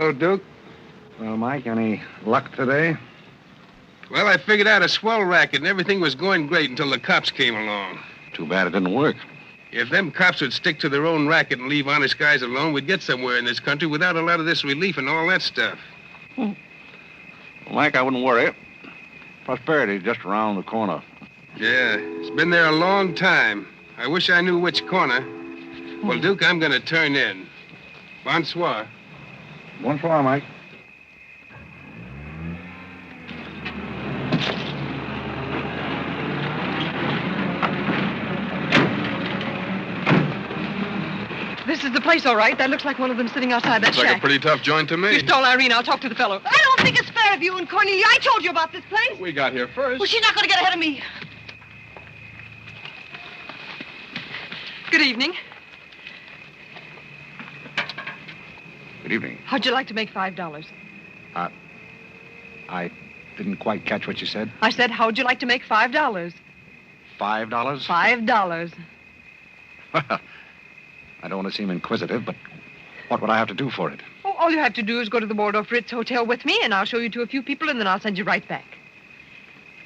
Hello, Duke. Well, Mike, any luck today? Well, I figured out a swell racket, and everything was going great until the cops came along. Too bad it didn't work. If them cops would stick to their own racket and leave honest guys alone, we'd get somewhere in this country without a lot of this relief and all that stuff. Well, Mike, I wouldn't worry. Prosperity's just around the corner. Yeah, it's been there a long time. I wish I knew which corner. Well, Duke, I'm going to turn in. Bonsoir. Bonsoir, Mike. This is the place, all right. That looks like one of them sitting outside that Looks like shack. a pretty tough joint to me. You stole Irene. I'll talk to the fellow. I don't think it's fair of you and Cornelia. I told you about this place. We got here first. Well, she's not going to get ahead of me. Good evening. Good evening. How'd you like to make $5? I didn't quite catch what you said. I said, how'd you like to make $5? $5? $5. Well, I don't want to seem inquisitive, but what would I have to do for it? Oh, all you have to do is go to the Waldorf-Ritz Hotel with me, and I'll show you to a few people, and then I'll send you right back.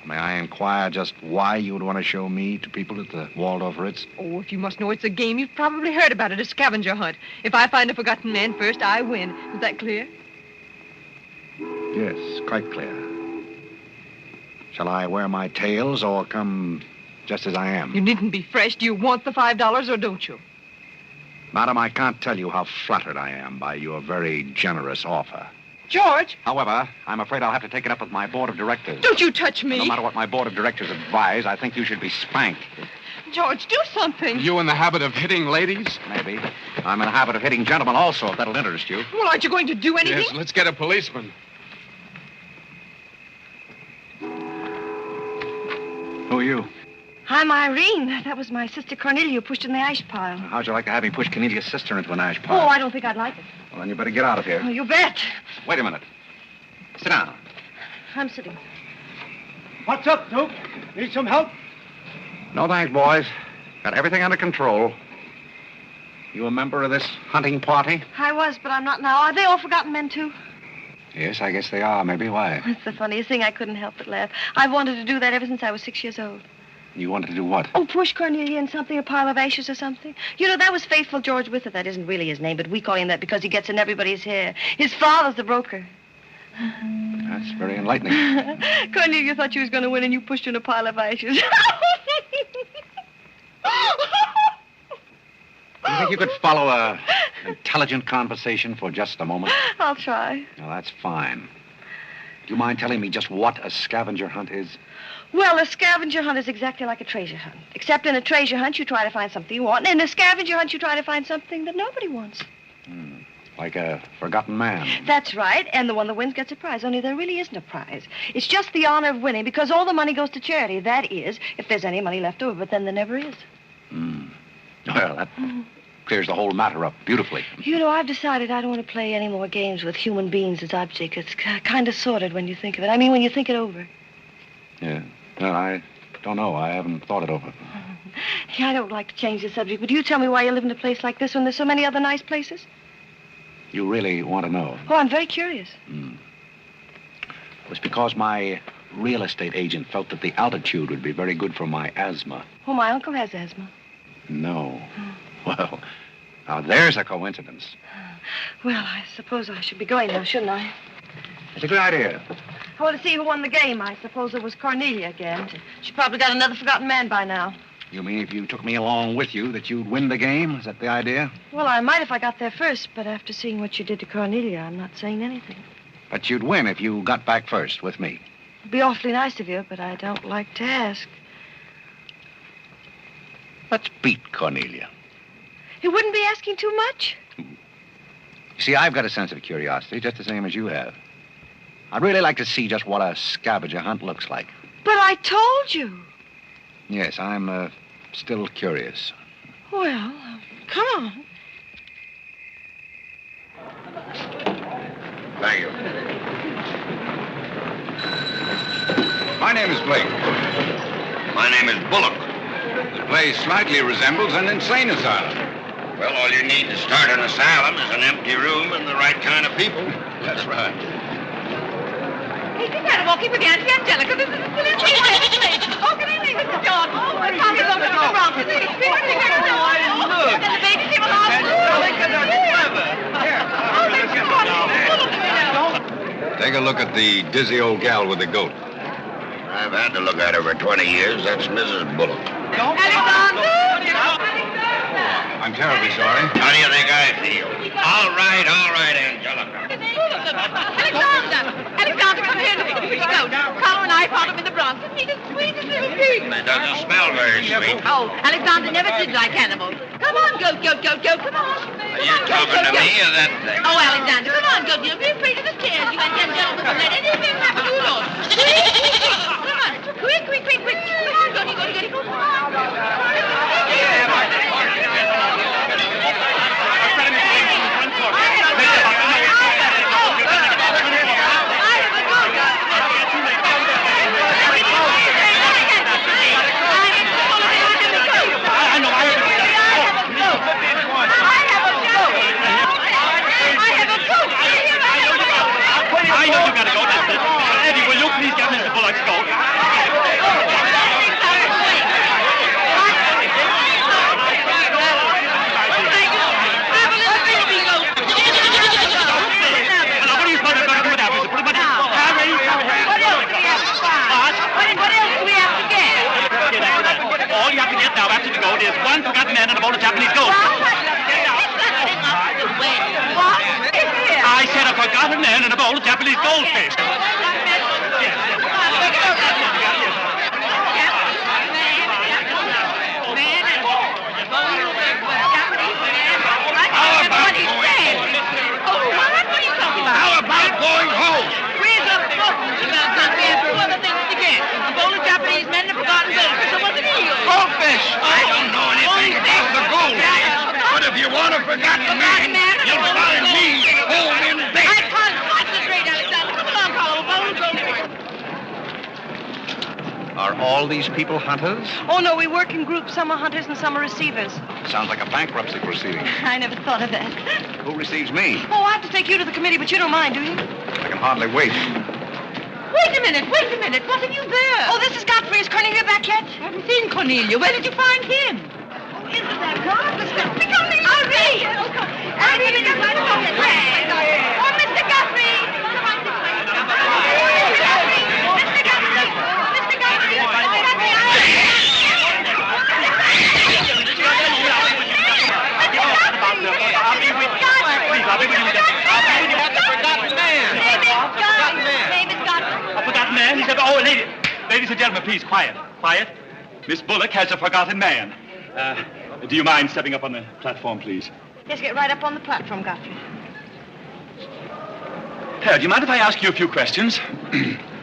May I inquire just why you would want to show me to people at the Waldorf-Ritz? Oh, if you must know, it's a game. You've probably heard about it, a scavenger hunt. If I find a forgotten man first, I win. Is that clear? Yes, quite clear. Shall I wear my tails or come just as I am? You needn't be fresh. Do you want the $5 or don't you? Madam, I can't tell you how flattered I am by your very generous offer. George! However, I'm afraid I'll have to take it up with my board of directors. Don't you touch me! No matter what my board of directors advise, I think you should be spanked. George, do something! You in the habit of hitting ladies? Maybe. I'm in the habit of hitting gentlemen also, if that'll interest you. Well, aren't you going to do anything? Yes, let's get a policeman. Who are you? I'm Irene. That was my sister Cornelia who pushed in the ash pile. How'd you like to have me push Cornelia's sister into an ash Oh, pile? I don't think I'd like it. Well, then you better get out of here. Oh, you bet. Wait a minute. Sit down. I'm sitting. What's up, Duke? Need some help? No thanks, boys. Got everything under control. You a member of this hunting party? I was, but I'm not now. Are they all forgotten men, too? Yes, I guess they are. Maybe. Why? That's the funniest thing. I couldn't help but laugh. I've wanted to do that ever since I was 6 years old. You wanted to do what? Oh, push Cornelia in something, a pile of ashes or something. You know, that was Faithful George Wither. That isn't really his name, but we call him that because he gets in everybody's hair. His father's the broker. That's very enlightening. Cornelia thought she was going to win, and you pushed her in a pile of ashes. You think you could follow an intelligent conversation for just a moment? I'll try. Well, that's fine. Do you mind telling me just what a scavenger hunt is? Well, a scavenger hunt is exactly like a treasure hunt. Except in a treasure hunt, you try to find something you want. And in a scavenger hunt, you try to find something that nobody wants. Like a forgotten man. That's right. And the one that wins gets a prize. Only there really isn't a prize. It's just the honor of winning because all the money goes to charity. That is, if there's any money left over. But then there never is. Well, that clears the whole matter up beautifully. You know, I've decided I don't want to play any more games with human beings as objects. It's kind of sordid when you think of it. I mean, when you think it over. Yeah. Well, I don't know. I haven't thought it over. Yeah, I don't like to change the subject, but you tell me why you live in a place like this when there's so many other nice places? You really want to know? Oh, I'm very curious. It was because my real estate agent felt that the altitude would be very good for my asthma. Oh, my uncle has asthma. No. Well, now there's a coincidence. Well, I suppose I should be going now, shouldn't I? It's a good idea. I want to see who won the game. I suppose it was Cornelia again. She probably got another forgotten man by now. You mean if you took me along with you that you'd win the game? Is that the idea? Well, I might if I got there first, but after seeing what you did to Cornelia, I'm not saying anything. But you'd win if you got back first with me. It'd be awfully nice of you, but I don't like to ask. Let's beat Cornelia. It wouldn't be asking too much. You see, I've got a sense of curiosity, just the same as you have. I'd really like to see just what a scavenger hunt looks like. But I told you. Yes, I'm still curious. Well, come on. Thank you. My name is Blake. My name is Bullock. The place slightly resembles an insane asylum. Well, all you need to start an asylum is an empty room and the right kind of people. That's right. Hey, you gotta walk in with Auntie Angelica. This is the silliest thing I've ever seen. Oh, good evening, Mr. John. Oh, the Tommy goes to the Bronx. It's the spirit thing. And the baby came along. Take a look at the dizzy old gal with the goat. I've had to look at her for 20 years. That's Mrs. Bullock. Alexander! I'm terribly sorry. How do you think I feel? All right, Angelica. Alexander, come here and look at the goat. Carlo and I found him in the Bronx. Isn't he the sweetest little pig? It doesn't smell very sweet. Oh, Alexander never did like animals. Come on, goat, come on. Are you talking to me or that thing? Oh, Alexander, come on, goat. You'll be afraid of the stairs. You and that gentleman will let anything happen to you, Lord. Come on, quick. Come on, goaty, come on. I know you gotta go. Eddie, will you please get Mr. Bullock's goat? All you have to get now after the goat is one forgotten man and a bowl of Japanese goat. I said a forgotten man and a bowl of Japanese goldfish. How about going home? Where's the book? We have two other things to get. A bowl of Japanese men and a forgotten goldfish. So what's the deal? Goldfish! I don't know anything about the goldfish. But if you want a forgotten man, you'll find me home in bed. I can't concentrate, Alexander. Come along, Carlo. Bowl goldfish. Are all these people hunters? Oh, no, we work in groups. Some are hunters and some are receivers. Sounds like a bankruptcy proceeding. I never thought of that. Who receives me? Oh, I have to take you to the committee, but you don't mind, do you? I can hardly wait. Wait a minute. What have you there? Oh, this is Godfrey. Is Cornelia back yet? I haven't seen Cornelia. Where did you find him? Oh, isn't that marvelous? Mr. Godfrey! Irene! Irene, it's right about it. Oh, Mr. Godfrey! Come on this way. Mr. Godfrey! Mr. Godfrey! Mr. Godfrey! A forgotten man? He said, oh, ladies and gentlemen, please, quiet. Miss Bullock has a forgotten man. Do you mind stepping up on the platform, please? Yes, get right up on the platform, Godfrey. Do you mind if I ask you a few questions?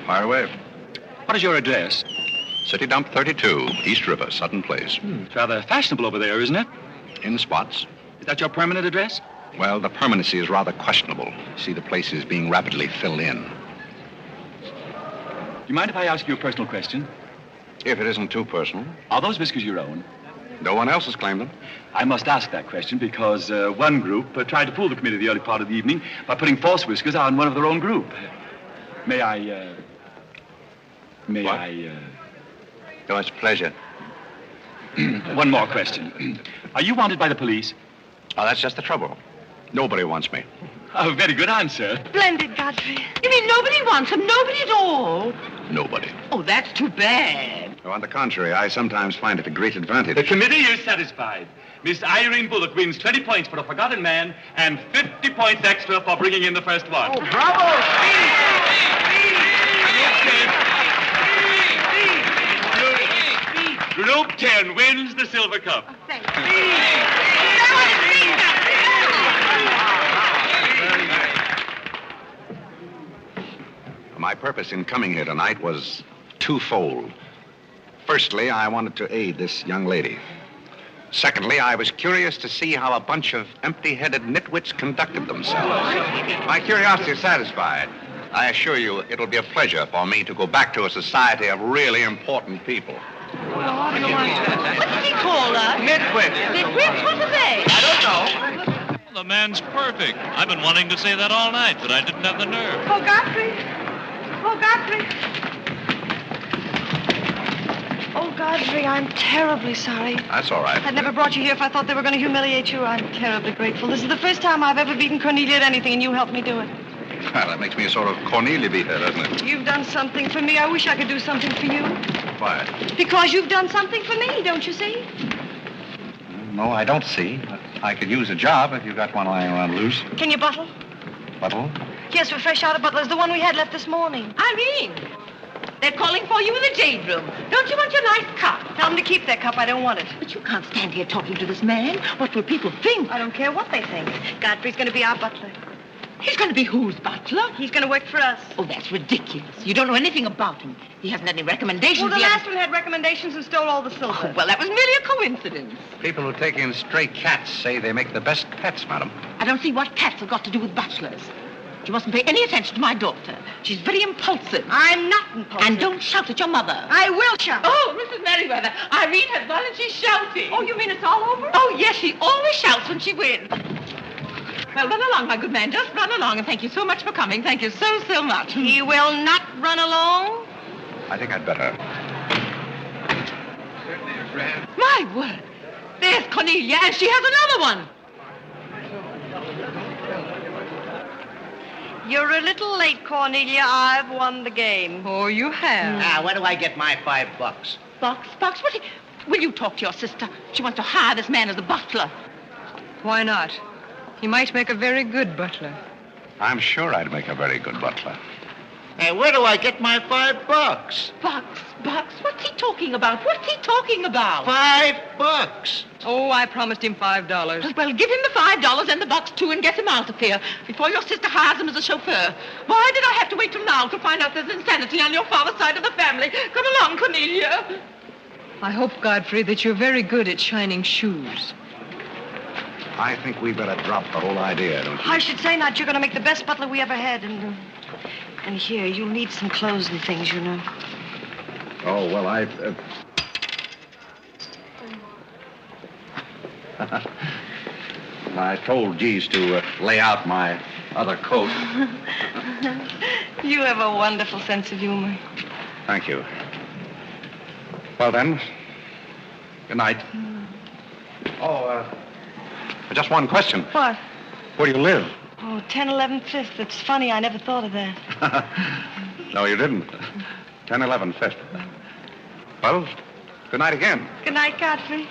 Fire away. What is your address? City Dump 32, East River, Sutton Place. It's rather fashionable over there, isn't it? In spots. Is that your permanent address? Well, the permanency is rather questionable. See, the place is being rapidly filled in. Do you mind if I ask you a personal question? If it isn't too personal. Are those whiskers your own? No one else has claimed them. I must ask that question because one group tried to fool the committee the early part of the evening by putting false whiskers on one of their own group. May I... Oh, it's a pleasure. One more question. Are you wanted by the police? Oh, that's just the trouble. Nobody wants me. A very good answer. Splendid, Godfrey. You mean nobody wants him? Nobody at all? Nobody. Oh, that's too bad. Oh, on the contrary, I sometimes find it a great advantage. The committee is satisfied. Miss Irene Bullock wins 20 points for a forgotten man and 50 points extra for bringing in the first one. Oh, bravo! Group 10 wins the silver cup. Oh, thank you. My purpose in coming here tonight was twofold. Firstly, I wanted to aid this young lady. Secondly, I was curious to see how a bunch of empty-headed nitwits conducted themselves. My curiosity is satisfied. I assure you it'll be a pleasure for me to go back to a society of really important people. What did he call us? Midwits. Midwits? What are they? I don't know. The man's perfect. I've been wanting to say that all night, but I didn't have the nerve. Oh, Godfrey. Oh, Godfrey. Oh, Godfrey, I'm terribly sorry. That's all right. I'd never brought you here if I thought they were going to humiliate you. I'm terribly grateful. This is the first time I've ever beaten Cornelia at anything, and you helped me do it. Well, that makes me a sort of Cornelia beater, doesn't it? You've done something for me. I wish I could do something for you. Why? Because you've done something for me, don't you see? No, I don't see. But I could use a job if you've got one lying around loose. Can you bottle? Buttle? Yes, we're fresh out of Butler's, the one we had left this morning. Irene, they're calling for you in the jade room. Don't you want your nice cup? Tell them to keep their cup. I don't want it. But you can't stand here talking to this man. What will people think? I don't care what they think. Godfrey's going to be our butler. He's going to be whose butler? He's going to work for us. Oh, that's ridiculous. You don't know anything about him. He hasn't any recommendations. Well, the yet. last one had recommendations and stole all the silver. Oh, well, that was merely a coincidence. People who take in stray cats say they make the best pets, madam. I don't see what cats have got to do with butlers. You mustn't pay any attention to my daughter. She's very impulsive. I'm not impulsive. And don't shout at your mother. I will shout. Oh, Mrs. Merriweather, Irene has won and she's shouting. Oh, you mean it's all over? Oh, yes, she always shouts when she wins. Well, run along, my good man. Just run along, and thank you so much for coming. Thank you so much. He will not run along. I think I'd better. My word. There's Cornelia, and she has another one. You're a little late, Cornelia. I've won the game. Oh, you have. Now, where do I get my $5? Box? What? Will you talk to your sister? She wants to hire this man as a butler. Why not? He might make a very good butler. I'm sure I'd make a very good butler. Hey, where do I get my $5? Box? What's he talking about? $5. Oh, I promised him $5. Well, give him the $5 and the box, too, and get him out of here before your sister hires him as a chauffeur. Why did I have to wait till now to find out there's insanity on your father's side of the family? Come along, Cornelia. I hope, Godfrey, that you're very good at shining shoes. I think we better drop the whole idea, don't you? I should say not. You're going to make the best butler we ever had. And here, you'll need some clothes and things, you know. Oh, well, I told Geese to lay out my other coat. You have a wonderful sense of humor. Thank you. Well, then, good night. Oh, just one question. What? Where do you live? Oh, 1011 Fifth. It's funny. I never thought of that. No, you didn't. 1011 Fifth. Well, good night again. Good night, Godfrey.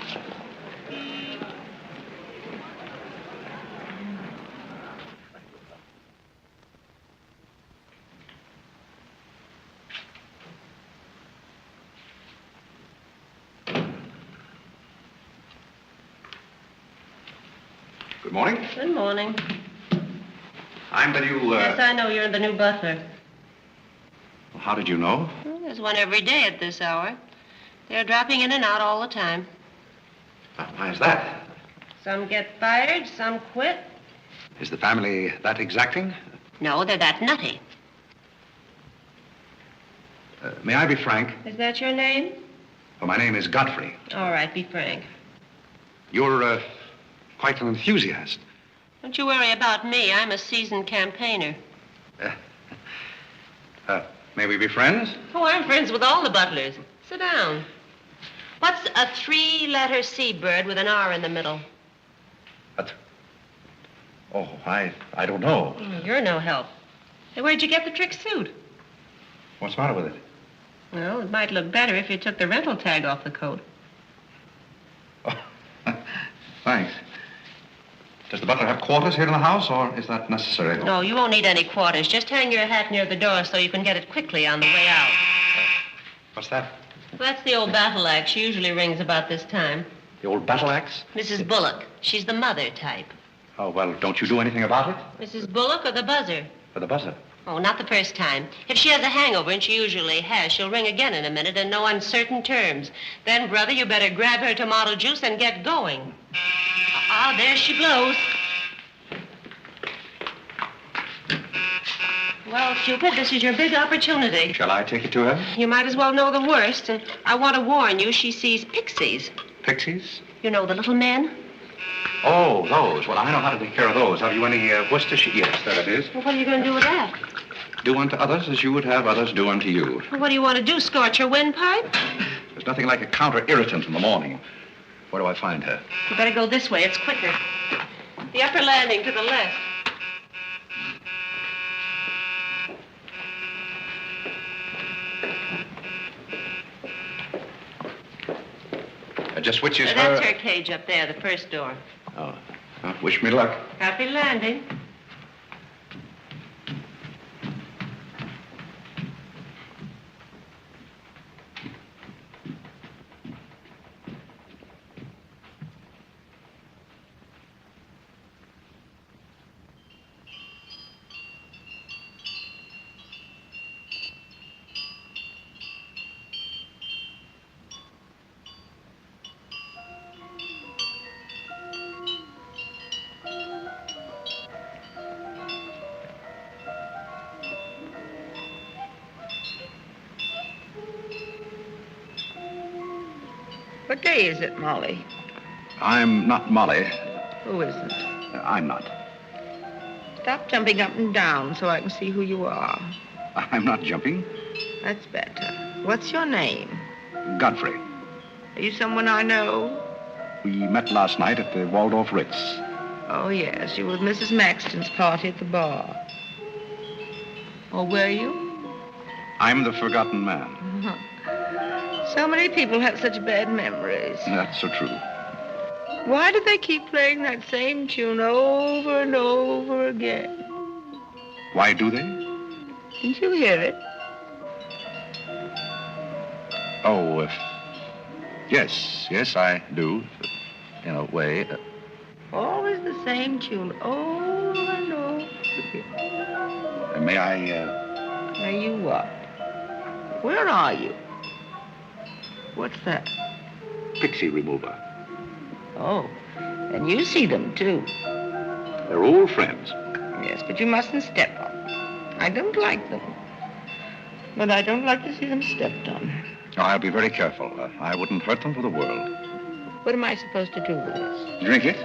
Good morning. Good morning. I'm the new, Yes, I know you're the new butler. How did you know? Well, there's one every day at this hour. They're dropping in and out all the time. Why is that? Some get fired, some quit. Is the family that exacting? No, they're that nutty. May I be frank? Is that your name? Well, my name is Godfrey. All right, be frank. You're, quite an enthusiast. Don't you worry about me. I'm a seasoned campaigner. May we be friends? Oh, I'm friends with all the butlers. Sit down. What's a three-letter seabird with an R in the middle? Oh, I don't know. You're no help. Hey, where'd you get the trick suit? What's the matter with it? Well, it might look better if you took the rental tag off the coat. Oh, thanks. Does the butler have quarters here in the house, or is that necessary? No, you won't need any quarters. Just hang your hat near the door so you can get it quickly on the way out. What's that? Well, that's the old battle axe. She usually rings about this time. The old battle axe? Mrs. Bullock. She's the mother type. Oh, well, don't you do anything about it? Mrs. Bullock or the buzzer? For the buzzer. Oh, not the first time. If she has a hangover, and she usually has, she'll ring again in a minute in no uncertain terms. Then, brother, you better grab her tomato juice and get going. There she blows. Well, Cupid, this is your big opportunity. Shall I take it to her? You might as well know the worst, and I want to warn you, she sees pixies. Pixies? You know, the little men? Oh, those. Well, I know how to take care of those. Have you any Worcestershire? Yes, there it is. Well, what are you going to do with that? Do unto others as you would have others do unto you. Well, what do you want to do, scorch your windpipe? There's nothing like a counter-irritant in the morning. Where do I find her? You better go this way. It's quicker. The upper landing to the left. Just which is That's her cage up there, the first door. Oh. Well, wish me luck. Happy landing. What day is it, Molly? I'm not Molly. Who isn't? I'm not. Stop jumping up and down so I can see who you are. I'm not jumping. That's better. What's your name? Godfrey. Are you someone I know? We met last night at the Waldorf-Ritz. Oh, yes. You were with Mrs. Maxton's party at the bar. Or were you? I'm the forgotten man. So many people have such bad memories. That's so true. Why do they keep playing that same tune over and over again? Why do they? Didn't you hear it? Oh, yes, I do. In a way. Always the same tune, over and over again. May I, May you what? Where are you? What's that? Pixie remover. Oh, and you see them, too. They're old friends. Yes, but you mustn't step on them. I don't like them. But I don't like to see them stepped on. Oh, I'll be very careful. I wouldn't hurt them for the world. What am I supposed to do with this? Drink it,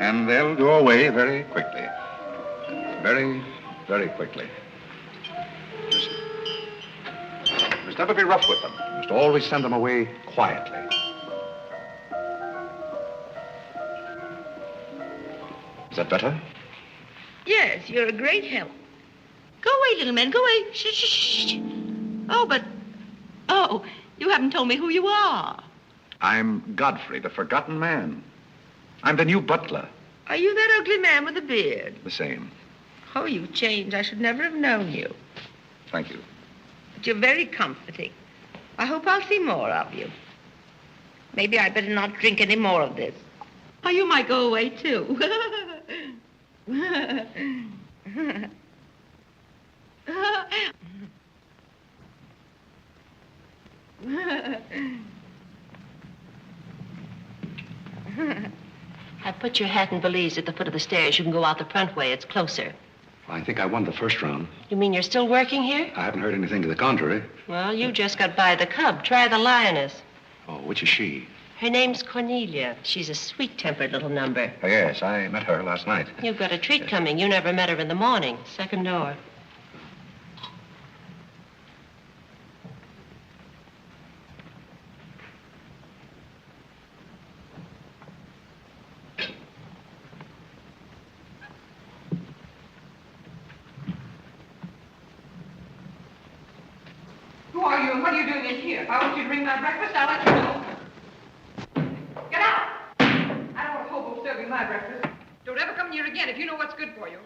and they'll go away very quickly. Very, very quickly. Just never be rough with them. Just always send them away quietly. Is that better? Yes, you're a great help. Go away, little man, go away. Shh, shh, shh. Oh, you haven't told me who you are. I'm Godfrey, the forgotten man. I'm the new butler. Are you that ugly man with the beard? The same. Oh, you've changed. I should never have known you. Thank you. But you're very comforting. I hope I'll see more of you. Maybe I'd better not drink any more of this. Oh, you might go away, too. I put your hat and valise at the foot of the stairs. You can go out the front way. It's closer. I think I won the first round. You mean you're still working here? I haven't heard anything to the contrary. Well, you just got by the cub. Try the lioness. Oh, which is she? Her name's Cornelia. She's a sweet-tempered little number. Oh, yes, I met her last night. You've got a treat coming. You never met her in the morning. Second door. Who are you and what are you doing in here? If I want you to bring my breakfast, I'll let you know. Get out! I don't want a hobo serving my breakfast. Don't ever come here again if you know what's good for you.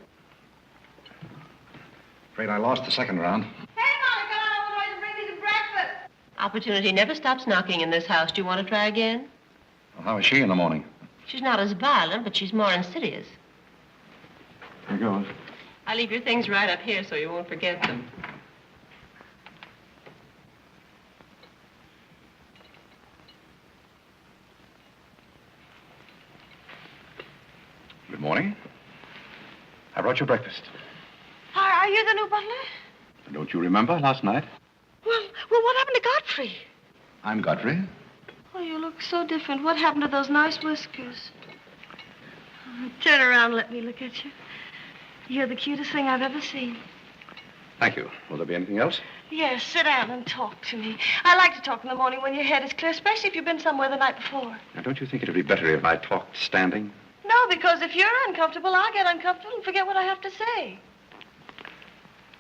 Afraid I lost the second round. Hey, Molly, come on over and bring me some breakfast. Opportunity never stops knocking in this house. Do you want to try again? Well, how is she in the morning? She's not as violent, but she's more insidious. Here goes. I'll leave your things right up here so you won't forget them. Good morning. I brought you breakfast. Are Are you the new butler? Don't you remember last night? Well, what happened to Godfrey? I'm Godfrey. Oh, you look so different. What happened to those nice whiskers? Oh, turn around and let me look at you. You're the cutest thing I've ever seen. Thank you. Will there be anything else? Yes, sit down and talk to me. I like to talk in the morning when your head is clear, especially if you've been somewhere the night before. Now, don't you think it would be better if I talked standing? No, because if you're uncomfortable, I'll get uncomfortable and forget what I have to say.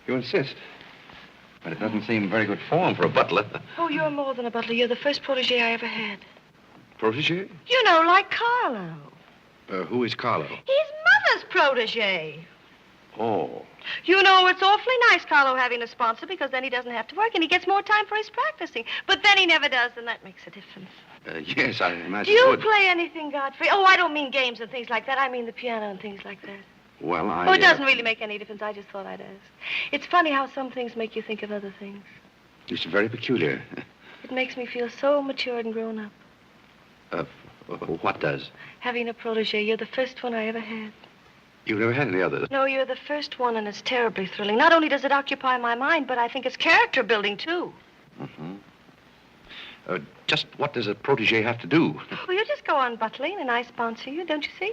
You insist. But it doesn't seem very good form for a butler. Oh, you're more than a butler. You're the first protégé I ever had. Protégé? You know, like Carlo. Who is Carlo? He's Mother's protégé. Oh. You know, it's awfully nice, Carlo, having a sponsor, because then he doesn't have to work and he gets more time for his practicing. But then he never does, and that makes a difference. Yes, I imagine Do you it would. play anything, Godfrey? Oh, I don't mean games and things like that. I mean the piano and things like that. Well, Oh, it doesn't really make any difference. I just thought I'd ask. It's funny how some things make you think of other things. It's very peculiar. It makes me feel so matured and grown up. What does? Having a protégé, you're the first one I ever had. You've never had any others? No, you're the first one, and it's terribly thrilling. Not only does it occupy my mind, but I think it's character building, too. Mm-hmm. Just what does a protégé have to do? Well, you just go on butling, and I sponsor you, don't you see?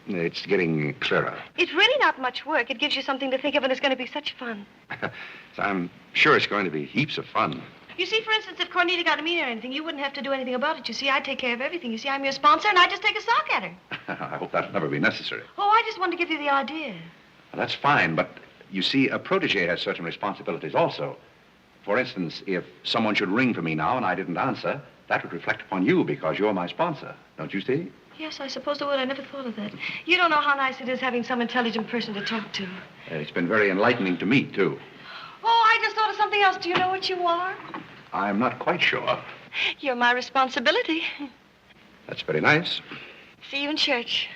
It's getting clearer. It's really not much work. It gives you something to think of, and it's going to be such fun. So I'm sure it's going to be heaps of fun. You see, for instance, if Cornelia got a mean or anything, you wouldn't have to do anything about it. You see, I take care of everything. You see, I'm your sponsor, and I just take a sock at her. I hope that'll never be necessary. Oh, I just wanted to give you the idea. Well, that's fine, but you see, a protégé has certain responsibilities also. For instance, if someone should ring for me now and I didn't answer, that would reflect upon you because you're my sponsor. Don't you see? Yes, I suppose it would. I never thought of that. You don't know how nice it is having some intelligent person to talk to. It's been very enlightening to me, too. Oh, I just thought of something else. Do you know what you are? I'm not quite sure. You're my responsibility. That's very nice. See you in church.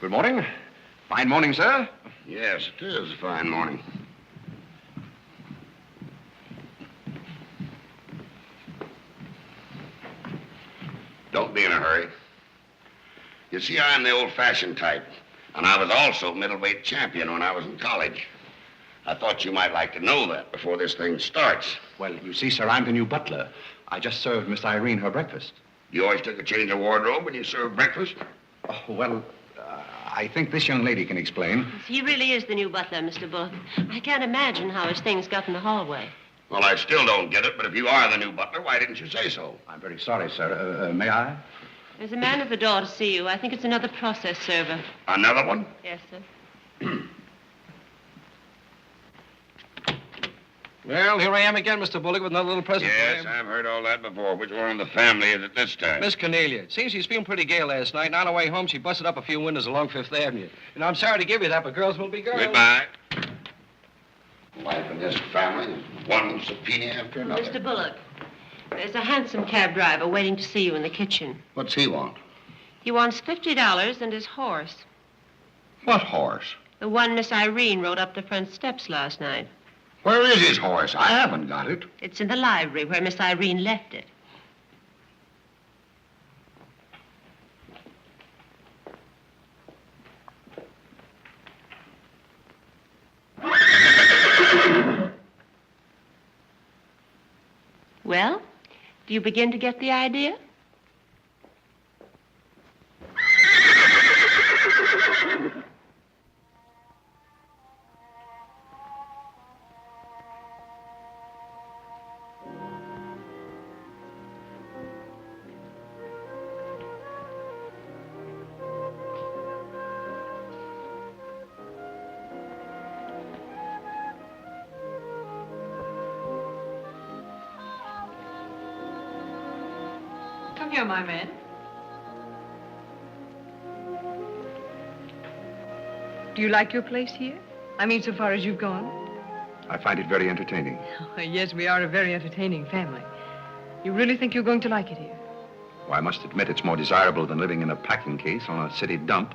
Good morning. Fine morning, sir. Yes, it is a fine morning. Don't be in a hurry. You see, I'm the old-fashioned type, and I was also middleweight champion when I was in college. I thought you might like to know that before this thing starts. Well, you see, sir, I'm the new butler. I just served Miss Irene her breakfast. You always took a change of wardrobe when you served breakfast? Oh, well, I think this young lady can explain. He really is the new butler, Mr. Bullock. I can't imagine how his things got in the hallway. Well, I still don't get it, but if you are the new butler, why didn't you say so? I'm very sorry, sir. May I? There's a man at the door to see you. I think it's another process server. Another one? Yes, sir. Well, here I am again, Mr. Bullock, with another little present for Yes, him. I've heard all that before. Which one in the family is it this time? Miss Cornelia. It seems she's feeling pretty gay last night, and on her way home, she busted up a few windows along Fifth Avenue. And I'm sorry to give you that, but girls will be girls. Goodbye. Life in this family is one subpoena after another. Mr. Bullock, there's a hansom cab driver waiting to see you in the kitchen. What's he want? He wants $50 and his horse. What horse? The one Miss Irene rode up the front steps last night. Where is his horse? I haven't got it. It's in the library where Miss Irene left it. Well, do you begin to get the idea? Come here, my man. Do you like your place here? I mean, so far as you've gone? I find it very entertaining. Oh, yes, we are a very entertaining family. You really think you're going to like it here? Well, I must admit it's more desirable than living in a packing case on a city dump.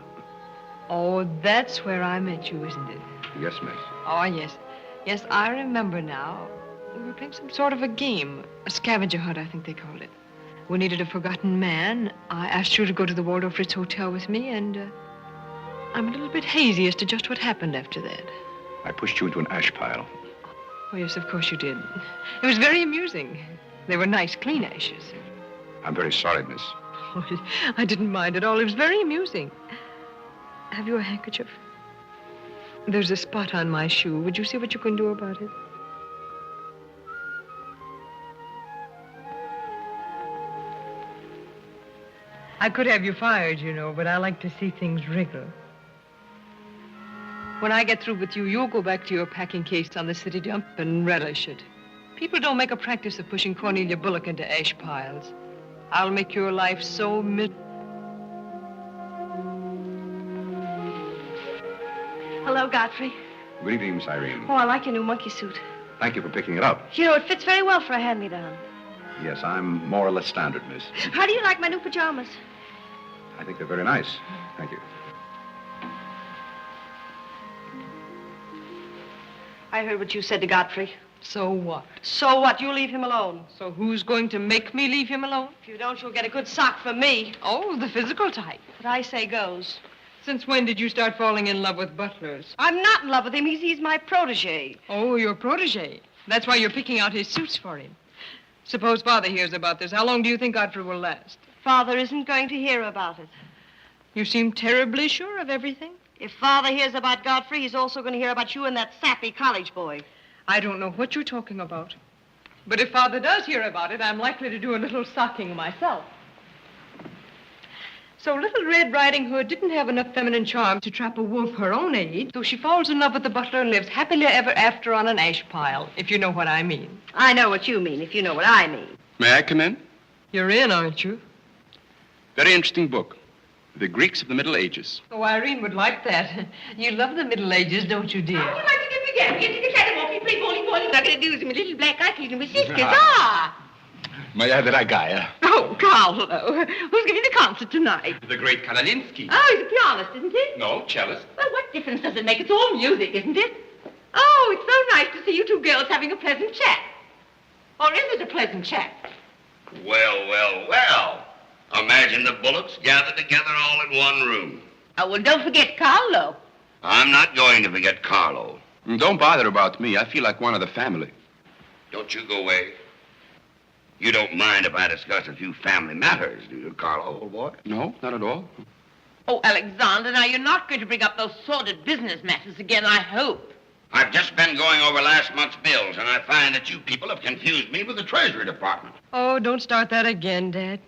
Oh, that's where I met you, isn't it? Yes, miss. Oh, yes. Yes, I remember now. We were playing some sort of a game. A scavenger hunt, I think they called it. We needed a forgotten man. I asked you to go to the Waldorf-Ritz Hotel with me, and I'm a little bit hazy as to just what happened after that. I pushed you into an ash pile. Oh, yes, of course you did. It was very amusing. They were nice, clean ashes. I'm very sorry, miss. Oh, I didn't mind at all. It was very amusing. Have you a handkerchief? There's a spot on my shoe. Would you see what you can do about it? I could have you fired, you know, but I like to see things wriggle. When I get through with you, you'll go back to your packing case on the city dump and relish it. People don't make a practice of pushing Cornelia Bullock into ash piles. I'll make your life so Hello, Godfrey. Good evening, Miss Irene. Oh, I like your new monkey suit. Thank you for picking it up. You know, it fits very well for a hand-me-down. Yes, I'm more or less standard, miss. How do you like my new pajamas? I think they're very nice. Thank you. I heard what you said to Godfrey. So what? So what? You leave him alone. So who's going to make me leave him alone? If you don't, you'll get a good sock from me. Oh, the physical type. What I say goes. Since when did you start falling in love with butlers? I'm not in love with him. He's my protégé. Oh, your protégé. That's why you're picking out his suits for him. Suppose Father hears about this. How long do you think Godfrey will last? Father isn't going to hear about it. You seem terribly sure of everything. If Father hears about Godfrey, he's also going to hear about you and that sappy college boy. I don't know what you're talking about. But if Father does hear about it, I'm likely to do a little socking myself. So Little Red Riding Hood didn't have enough feminine charm to trap a wolf her own age, so she falls in love with the butler and lives happily ever after on an ash pile, if you know what I mean. I know what you mean, if you know what I mean. May I come in? You're in, aren't you? Very interesting book. The Greeks of the Middle Ages. Oh, Irene would like that. You love the Middle Ages, don't you, dear? I would like to get began. Get to the cat walking, play volleyball. I'm not going to do some little black eye cleaning with sisters. May I have that guy? Oh, Carlo. Who's giving the concert tonight? The great Karolinsky. Oh, he's a pianist, isn't he? No, cellist. Well, what difference does it make? It's all music, isn't it? Oh, it's so nice to see you two girls having a pleasant chat. Or is it a pleasant chat? Well, well, well. Imagine the Bullocks gathered together all in one room. Oh, well, don't forget Carlo. I'm not going to forget Carlo. Don't bother about me. I feel like one of the family. Don't you go away. You don't mind if I discuss a few family matters, do you, Carlo, old boy? No, not at all. Oh, Alexander, now you're not going to bring up those sordid business matters again, I hope. I've just been going over last month's bills, and I find that you people have confused me with the Treasury Department. Oh, don't start that again, Dad.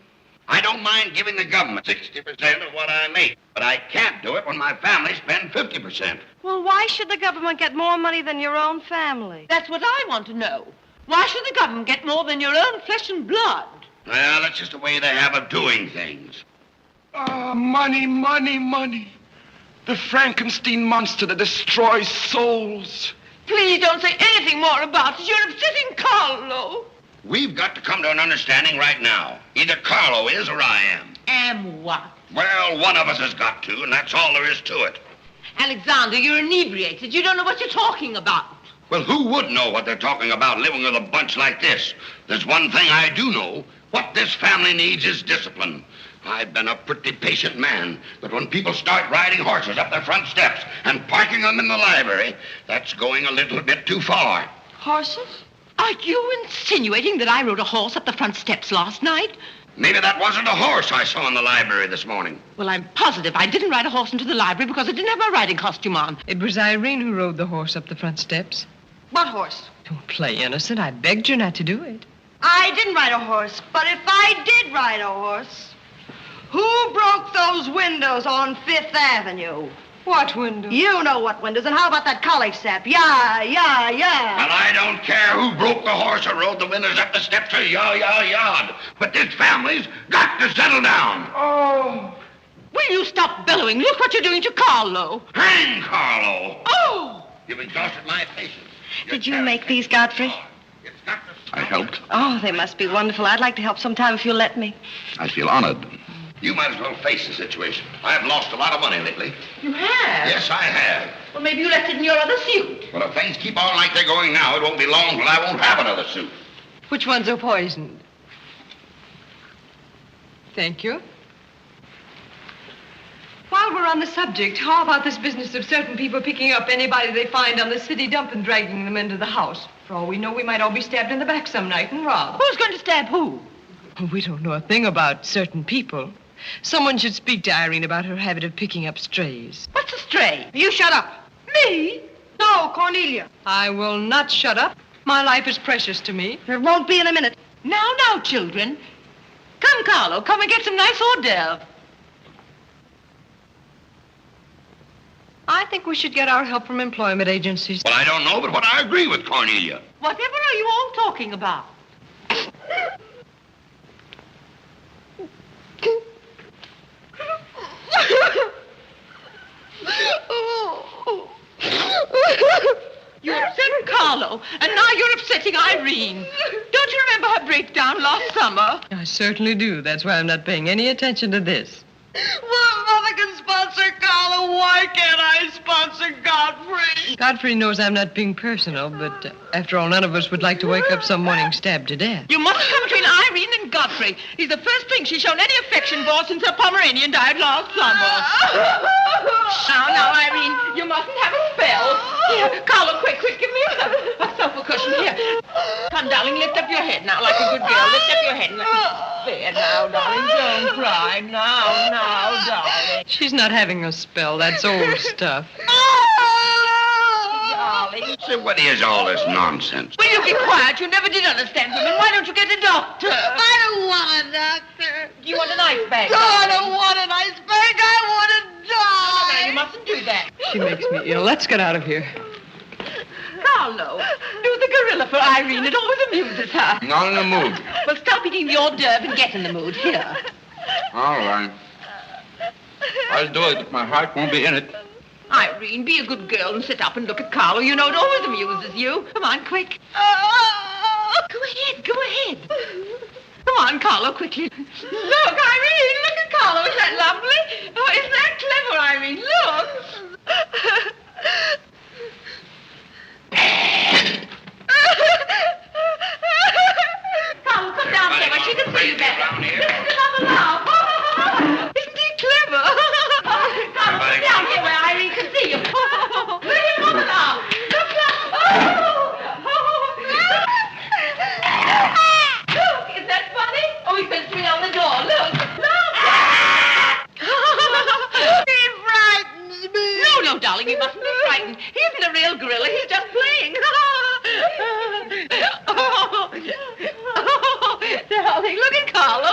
I don't mind giving the government 60% of what I make, but I can't do it when my family spends 50%. Well, why should the government get more money than your own family? That's what I want to know. Why should the government get more than your own flesh and blood? Well, that's just the way they have of doing things. Ah, money, money, money. The Frankenstein monster that destroys souls. Please don't say anything more about it. You're upsetting Carlo. We've got to come to an understanding right now. Either Carlo is or I am. Am what? Well, one of us has got to, and that's all there is to it. Alexander, you're inebriated. You don't know what you're talking about. Well, who would know what they're talking about living with a bunch like this? There's one thing I do know. What this family needs is discipline. I've been a pretty patient man, but when people start riding horses up their front steps and parking them in the library, that's going a little bit too far. Horses? Are you insinuating that I rode a horse up the front steps last night? Maybe that wasn't a horse I saw in the library this morning. Well, I'm positive I didn't ride a horse into the library because I didn't have my riding costume on. It was Irene who rode the horse up the front steps. What horse? Don't play innocent. I begged you not to do it. I didn't ride a horse, but if I did ride a horse, who broke those windows on Fifth Avenue? What window? You know what windows, and how about that college sap? Yeah. And I don't care who broke the horse or rode the windows up the steps or yard. But this family's got to settle down. Oh. Will you stop bellowing? Look what you're doing to Carlo. Hang Carlo. Oh! You've exhausted my patience. Did you make these, Godfrey? I helped. Oh, they must be wonderful. I'd like to help sometime if you'll let me. I feel honored. You might as well face the situation. I have lost a lot of money lately. You have? Yes, I have. Well, maybe you left it in your other suit. Well, if things keep on like they're going now, it won't be long till I won't have another suit. Which ones are poisoned? Thank you. While we're on the subject, how about this business of certain people picking up anybody they find on the city dump and dragging them into the house? For all we know, we might all be stabbed in the back some night and robbed. Who's going to stab who? We don't know a thing about certain people. Someone should speak to Irene about her habit of picking up strays. What's a stray? You shut up. Me? No, Cornelia. I will not shut up. My life is precious to me. It won't be in a minute. Now, children. Come, Carlo, come and get some nice hors d'oeuvre. I think we should get our help from employment agencies. Well, I don't know, but what I agree with Cornelia. Whatever are you all talking about? You upset Carlo, and now you're upsetting Irene. Don't you remember her breakdown last summer? I certainly do. That's why I'm not paying any attention to this. Well, Mother can sponsor Carlo. Why can't I sponsor Godfrey? Godfrey knows I'm not being personal, but after all, none of us would like to wake up some morning stabbed to death. You mustn't come between Irene and Godfrey. He's the first thing she's shown any affection for since her Pomeranian died last summer. Now, Irene, you mustn't have a spell. Here, Carlo, quick, give me a sofa cushion here. Come, darling, lift up your head now like a good girl. Lift up your head. There now, darling, don't cry. Now, darling. She's not having a spell. That's old stuff. Darling. So what is all this nonsense? Will you be quiet? You never did understand women. Why don't you get a doctor? I don't want a doctor. Do you want an ice bag? No, I don't want an ice bag. I want to die. No, you mustn't do that. She makes me ill. Let's get out of here. Carlo, do the gorilla for Irene. It always amuses her. Not in the mood. Well, stop eating the hors d'oeuvre and get in the mood. Here. All right. I'll do it if my heart won't be in it. Irene, be a good girl and sit up and look at Carlo. You know it always amuses you. Come on, quick. Go ahead. Come on, Carlo, quickly. Look, Irene, look at Carlo. Isn't that lovely? Oh, isn't that clever, Irene? Look. Carlo, come down here where she can see you better. Listen to Mama now. Isn't he clever? Carlo, come down here where Irene can see you. Look at Mama now. Look. Look, is that funny? Oh, he's been swinging on the door. Look. He frightens me. No, darling, you mustn't be frightened. He isn't a real gorilla. He's just playing. Darling, look at Carlo.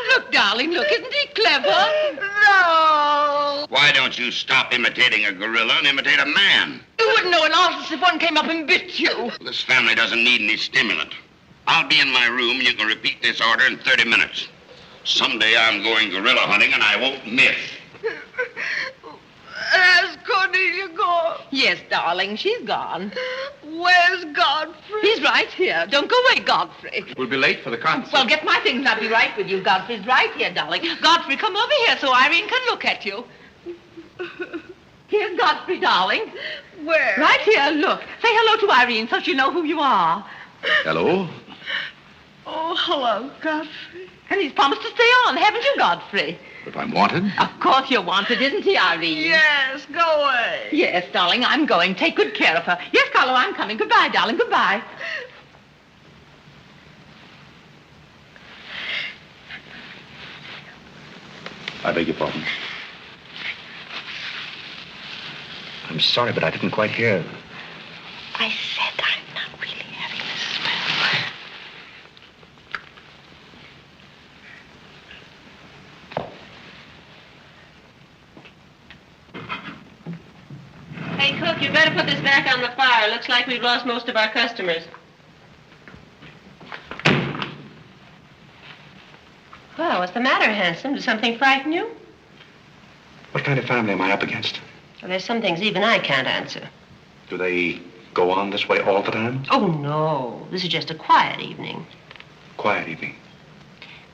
Look, darling, look. Isn't he clever? No. Why don't you stop imitating a gorilla and imitate a man? You wouldn't know an artist if one came up and bit you. This family doesn't need any stimulant. I'll be in my room and you can repeat this order in 30 minutes. Someday I'm going gorilla hunting and I won't miss. Has Cornelia gone? Yes, darling, she's gone. Where's Godfrey? He's right here. Don't go away, Godfrey. We'll be late for the concert. Well, get my things and I'll be right with you. Godfrey's right here, darling. Godfrey, come over here so Irene can look at you. Here's Godfrey, darling. Where? Right here, look. Say hello to Irene so she'll know who you are. Hello? Oh, hello, Godfrey. And he's promised to stay on, haven't you, Godfrey? If I'm wanted? Of course you're wanted, isn't he, Irene? Yes, go away. Yes, darling, I'm going. Take good care of her. Yes, Carlo, I'm coming. Goodbye, darling. Goodbye. I beg your pardon. I'm sorry, but I didn't quite hear. I said I'm not really having a spell. Hey, cook, you better put this back on the fire. Looks like we've lost most of our customers. Well, what's the matter, handsome? Did something frighten you? What kind of family am I up against? Well, there's some things even I can't answer. Do they go on this way all the time? Oh, no. This is just a quiet evening. Quiet evening.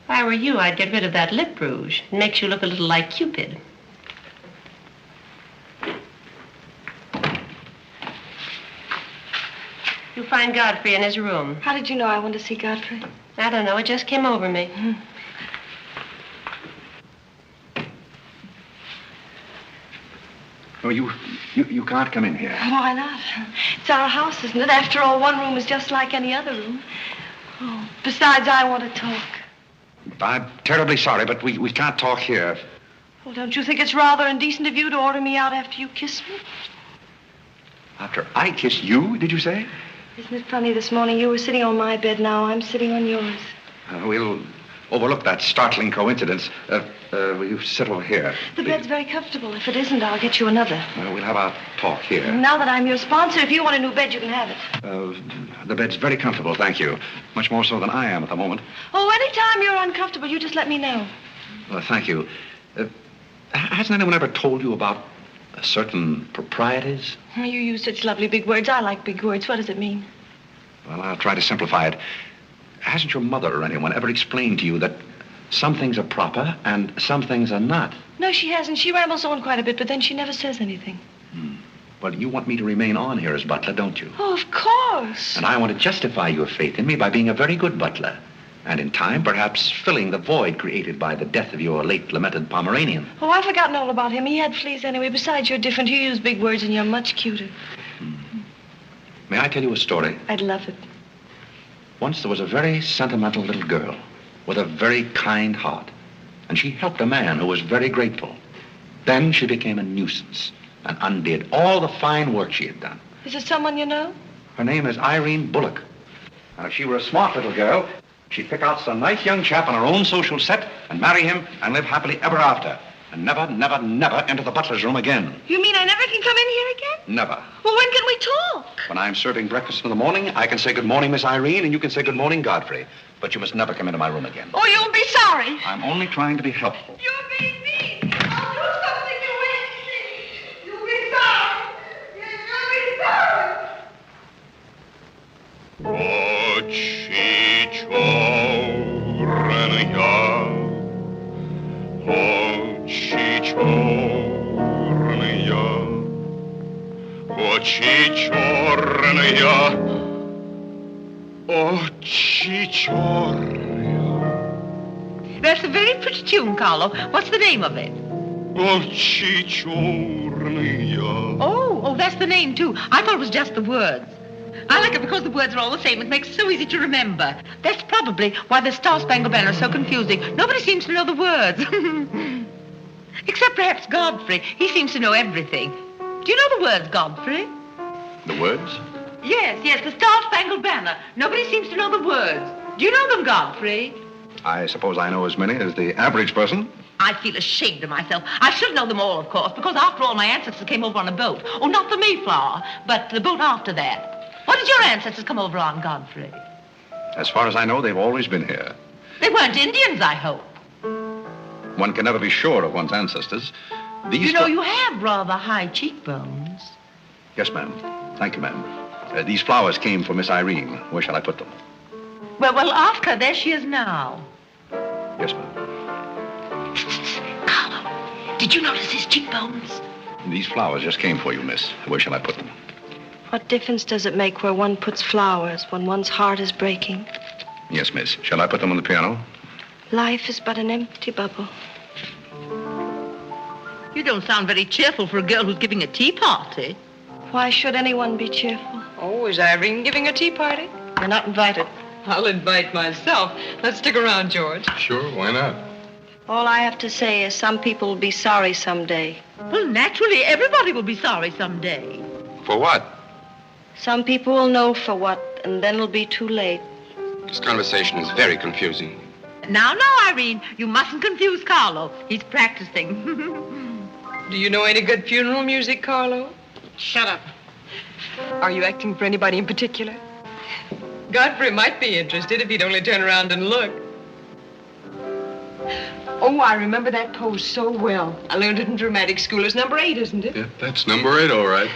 If I were you, I'd get rid of that lip rouge. It makes you look a little like Cupid. You'll find Godfrey in his room. How did you know I wanted to see Godfrey? I don't know. It just came over me. Oh, you can't come in here. Why not? It's our house, isn't it? After all, one room is just like any other room. Oh, besides, I want to talk. I'm terribly sorry, but we can't talk here. Well, don't you think it's rather indecent of you to order me out after you kiss me? After I kiss you, did you say? Isn't it funny, this morning you were sitting on my bed, now I'm sitting on yours. We'll overlook that startling coincidence. Will you sit over here? The bed's very comfortable. If it isn't, I'll get you another. We'll have our talk here. Now that I'm your sponsor, if you want a new bed, you can have it. The bed's very comfortable, thank you. Much more so than I am at the moment. Oh, anytime you're uncomfortable, you just let me know. Well, thank you. Hasn't anyone ever told you about certain proprieties? You use such lovely big words. I like big words. What does it mean? Well, I'll try to simplify it. Hasn't your mother or anyone ever explained to you that some things are proper and some things are not? No, she hasn't. She rambles on quite a bit, but then she never says anything. Well, you want me to remain on here as butler, don't you? Oh, of course. And I want to justify your faith in me by being a very good butler. And in time, perhaps filling the void created by the death of your late lamented Pomeranian. Oh, I've forgotten all about him. He had fleas anyway. Besides, you're different. You use big words and you're much cuter. May I tell you a story? I'd love it. Once there was a very sentimental little girl with a very kind heart. And she helped a man who was very grateful. Then she became a nuisance and undid all the fine work she had done. Is it someone you know? Her name is Irene Bullock. Now, if she were a smart little girl, she'd pick out some nice young chap on her own social set and marry him and live happily ever after. And never, never, never enter the butler's room again. You mean I never can come in here again? Never. Well, when can we talk? When I'm serving breakfast in the morning, I can say good morning, Miss Irene, and you can say good morning, Godfrey. But you must never come into my room again. Oh, you'll be sorry. I'm only trying to be helpful. You're being mean. I'll do something you won't see. You'll be sorry. You'll be sorry. That's a very pretty tune, Carlo. What's the name of it? Oh, that's the name, too. I thought it was just the words. I like it because the words are all the same. It makes it so easy to remember. That's probably why the Star-Spangled Banner is so confusing. Nobody seems to know the words. Except perhaps Godfrey. He seems to know everything. Do you know the words, Godfrey? The words? Yes, the Star-Spangled Banner. Nobody seems to know the words. Do you know them, Godfrey? I suppose I know as many as the average person. I feel ashamed of myself. I should know them all, of course, because after all, my ancestors came over on a boat. Oh, not the Mayflower, but the boat after that. What did your ancestors come over on, Godfrey? As far as I know, they've always been here. They weren't Indians, I hope. One can never be sure of one's ancestors. You know, you have rather high cheekbones. Yes, ma'am. Thank you, ma'am. These flowers came for Miss Irene. Where shall I put them? Well, ask her. There she is now. Yes, ma'am. Carlo, did you notice his cheekbones? These flowers just came for you, miss. Where shall I put them? What difference does it make where one puts flowers when one's heart is breaking? Yes, miss. Shall I put them on the piano? Life is but an empty bubble. You don't sound very cheerful for a girl who's giving a tea party. Why should anyone be cheerful? Oh, is Irene giving a tea party? You're not invited. I'll invite myself. Let's stick around, George. Sure, why not? All I have to say is some people will be sorry someday. Well, naturally, everybody will be sorry someday. For what? Some people will know for what, and then it'll be too late. This conversation is very confusing. Now, Irene, you mustn't confuse Carlo. He's practicing. Do you know any good funeral music, Carlo? Shut up. Are you acting for anybody in particular? Godfrey might be interested if he'd only turn around and look. Oh, I remember that pose so well. I learned it in dramatic school. It's number 8, isn't it? Yeah, that's number 8, all right.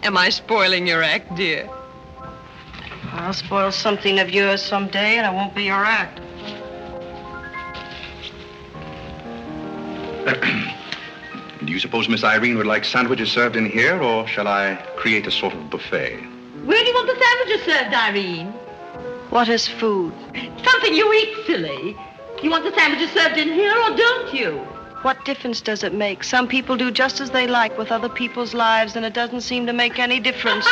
Am I spoiling your act, dear? I'll spoil something of yours someday, and it won't be your act. Do you suppose Miss Irene would like sandwiches served in here, or shall I create a sort of buffet? Where do you want the sandwiches served, Irene? What is food? Something you eat, silly. You want the sandwiches served in here, or don't you? What difference does it make? Some people do just as they like with other people's lives, and it doesn't seem to make any difference.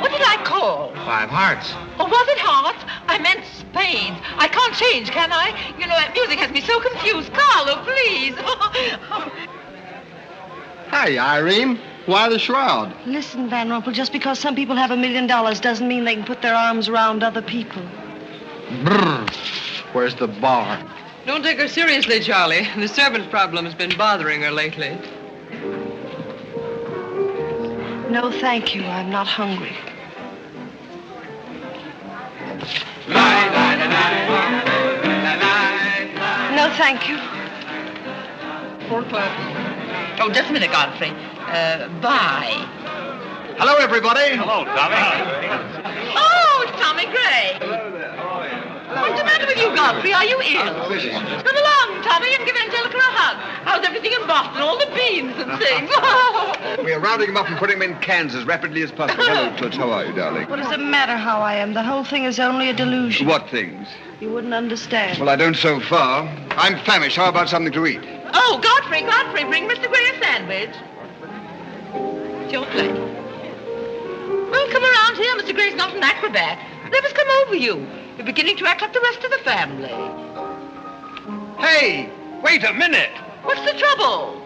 What did I call? 5 hearts. Oh, was it hearts? I meant spades. I can't change, can I? You know, that music has me so confused. Carlo, please. Hey, Irene. Why the shroud? Listen, Van Rumpel, just because some people have $1 million doesn't mean they can put their arms around other people. Brr. Where's the bar? Don't take her seriously, Charlie. The servant problem has been bothering her lately. No, thank you. I'm not hungry. No, thank you. 4 claps. Oh, just a minute, Godfrey. Bye. Hello, everybody. Hello, Tommy. Oh, it's Tommy Gray. What's the matter with you, Godfrey? Are you ill? Come along, Tommy, and give Angelica a hug. How's everything in Boston? All the beans and things. We are rounding them up and putting them in cans as rapidly as possible. Hello, Toots. How are you, darling? What does it matter how I am? The whole thing is only a delusion. What things? You wouldn't understand. Well, I don't so far. I'm famished. How about something to eat? Oh, Godfrey, bring Mr. Gray a sandwich. It's your plate. Well, come around here. Mr. Gray's not an acrobat. Let us come over you. You're beginning to act like the rest of the family. Hey, wait a minute. What's the trouble?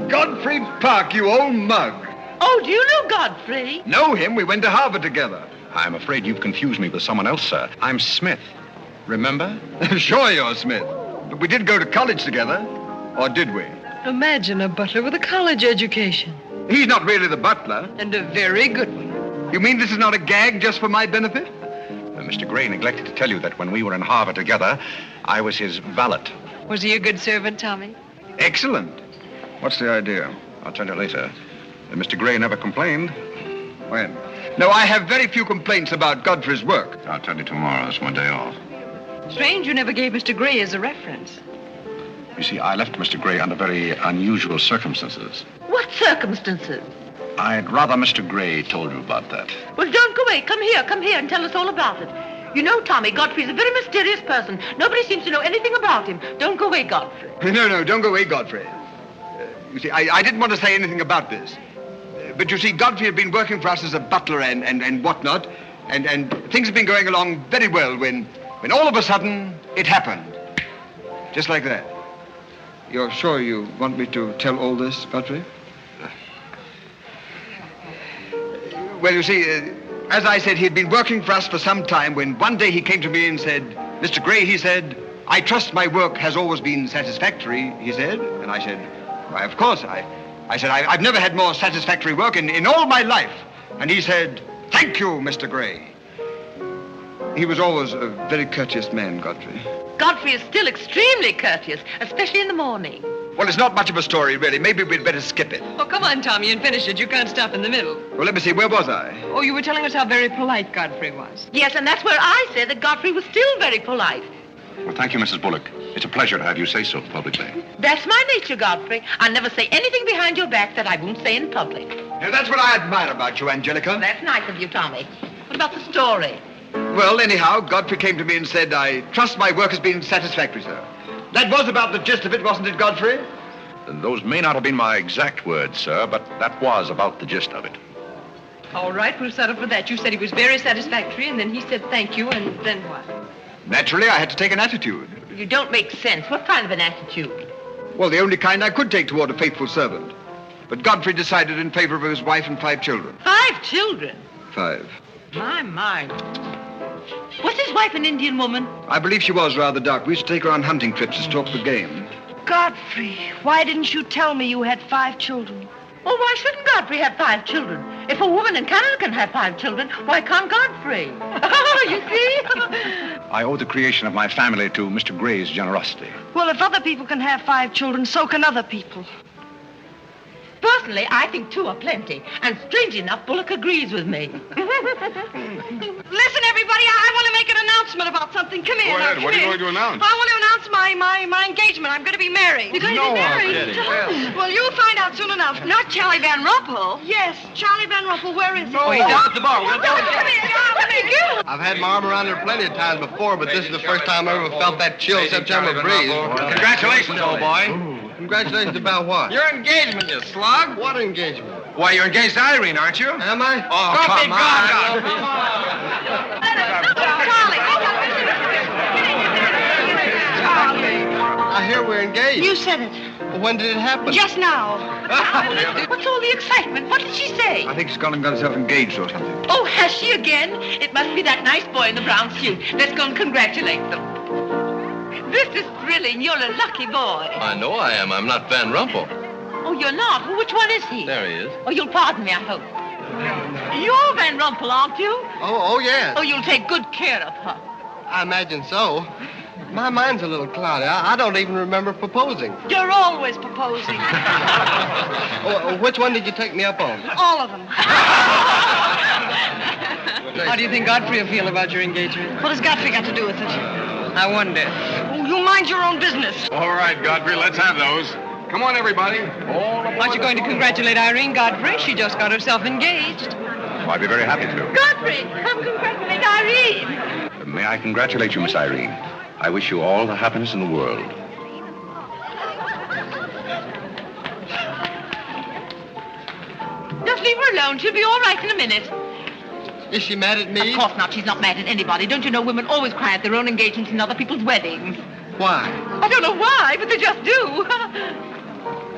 Godfrey Parke, you old mug. Oh, do you know Godfrey? Know him? We went to Harvard together. I'm afraid you've confused me with someone else, sir. I'm Smith. Remember? Sure you're Smith. But we did go to college together. Or did we? Imagine a butler with a college education. He's not really the butler. And a very good one. You mean this is not a gag just for my benefit? Mr. Gray neglected to tell you that when we were in Harvard together, I was his valet. Was he a good servant, Tommy? Excellent. What's the idea? I'll tell you later. Mr. Gray never complained. When? No, I have very few complaints about Godfrey's work. I'll tell you tomorrow. It's my day off. Strange you never gave Mr. Gray as a reference. You see, I left Mr. Gray under very unusual circumstances. What circumstances? I'd rather Mr. Gray told you about that. Well, don't go away. Come here and tell us all about it. You know, Tommy, Godfrey's a very mysterious person. Nobody seems to know anything about him. Don't go away, Godfrey. No, don't go away, Godfrey. You see, I didn't want to say anything about this. But you see, Godfrey had been working for us as a butler and whatnot, and things have been going along very well when all of a sudden it happened. Just like that. You're sure you want me to tell all this, Godfrey? Well, you see, as I said, he had been working for us for some time when one day he came to me and said, Mr. Gray, he said, I trust my work has always been satisfactory, he said. And I said, why, of course. I said, I've never had more satisfactory work in all my life. And he said, thank you, Mr. Gray. He was always a very courteous man, Godfrey. Godfrey is still extremely courteous, especially in the morning. Well, it's not much of a story, really. Maybe we'd better skip it. Oh, come on, Tommy, and finish it. You can't stop in the middle. Well, let me see. Where was I? Oh, you were telling us how very polite Godfrey was. Yes, and that's where I said that Godfrey was still very polite. Well, thank you, Mrs. Bullock. It's a pleasure to have you say so publicly. That's my nature, Godfrey. I'll never say anything behind your back that I won't say in public. Now, that's what I admire about you, Angelica. That's nice of you, Tommy. What about the story? Well, anyhow, Godfrey came to me and said, I trust my work has been satisfactory, sir. That was about the gist of it, wasn't it, Godfrey? Those may not have been my exact words, sir, but that was about the gist of it. All right, we'll settle for that. You said he was very satisfactory, and then he said thank you, and then what? Naturally, I had to take an attitude. You don't make sense. What kind of an attitude? Well, the only kind I could take toward a faithful servant. But Godfrey decided in favor of his wife and 5 children. 5 children? 5. My. Was his wife an Indian woman? I believe she was rather dark. We used to take her on hunting trips to stalk the game. Godfrey, why didn't you tell me you had 5 children? Oh, why shouldn't Godfrey have 5 children? If a woman in Canada can have 5 children, why can't Godfrey? Oh, you see? I owe the creation of my family to Mr. Gray's generosity. Well, if other people can have 5 children, so can other people. Personally, I think 2 are plenty. And strangely enough, Bullock agrees with me. Listen, everybody, I want to make an announcement about something. Come here. Go ahead. Now, What are you going to announce? I want to announce my engagement. I'm going to be married. You're going to be married? Well, you'll find out soon enough. Not Charlie Van Rumpel. Yes, Charlie Van Rumpel. Where is he? No. He's down at the bar. Come here. I've had my arm around her plenty of times before, but this is the first time I ever felt that chill September breeze. Congratulations, old boy. Congratulations about what? Your engagement, you slug. What engagement? Why, you're engaged to Irene, aren't you? Am I? Oh, come on. I hear we're engaged. You said it. Well, when did it happen? Just now. What's all the excitement? What did she say? I think she's gone and got herself engaged or something. Oh, has she again? It must be that nice boy in the brown suit. Let's go and congratulate them. This is thrilling. You're a lucky boy. I know I am. I'm not Van Rumpel. Oh, you're not? Well, which one is he? There he is. Oh, you'll pardon me, I hope. You're Van Rumpel, aren't you? Oh, yes. Oh, you'll take good care of her. I imagine so. My mind's a little cloudy. I don't even remember proposing. You're always proposing. Which one did you take me up on? All of them. How do you think Godfrey will feel about your engagement? What has Godfrey got to do with it? I wonder. Oh, you mind your own business. All right, Godfrey, let's have those. Come on, everybody. Aren't you going to congratulate Irene, Godfrey? She just got herself engaged. Oh, I'd be very happy to. Godfrey, come congratulate Irene. May I congratulate you, Miss Irene. I wish you all the happiness in the world. Just leave her alone. She'll be all right in a minute. Is she mad at me? Of course not. She's not mad at anybody. Don't you know women always cry at their own engagements and other people's weddings? Why? I don't know why, but they just do.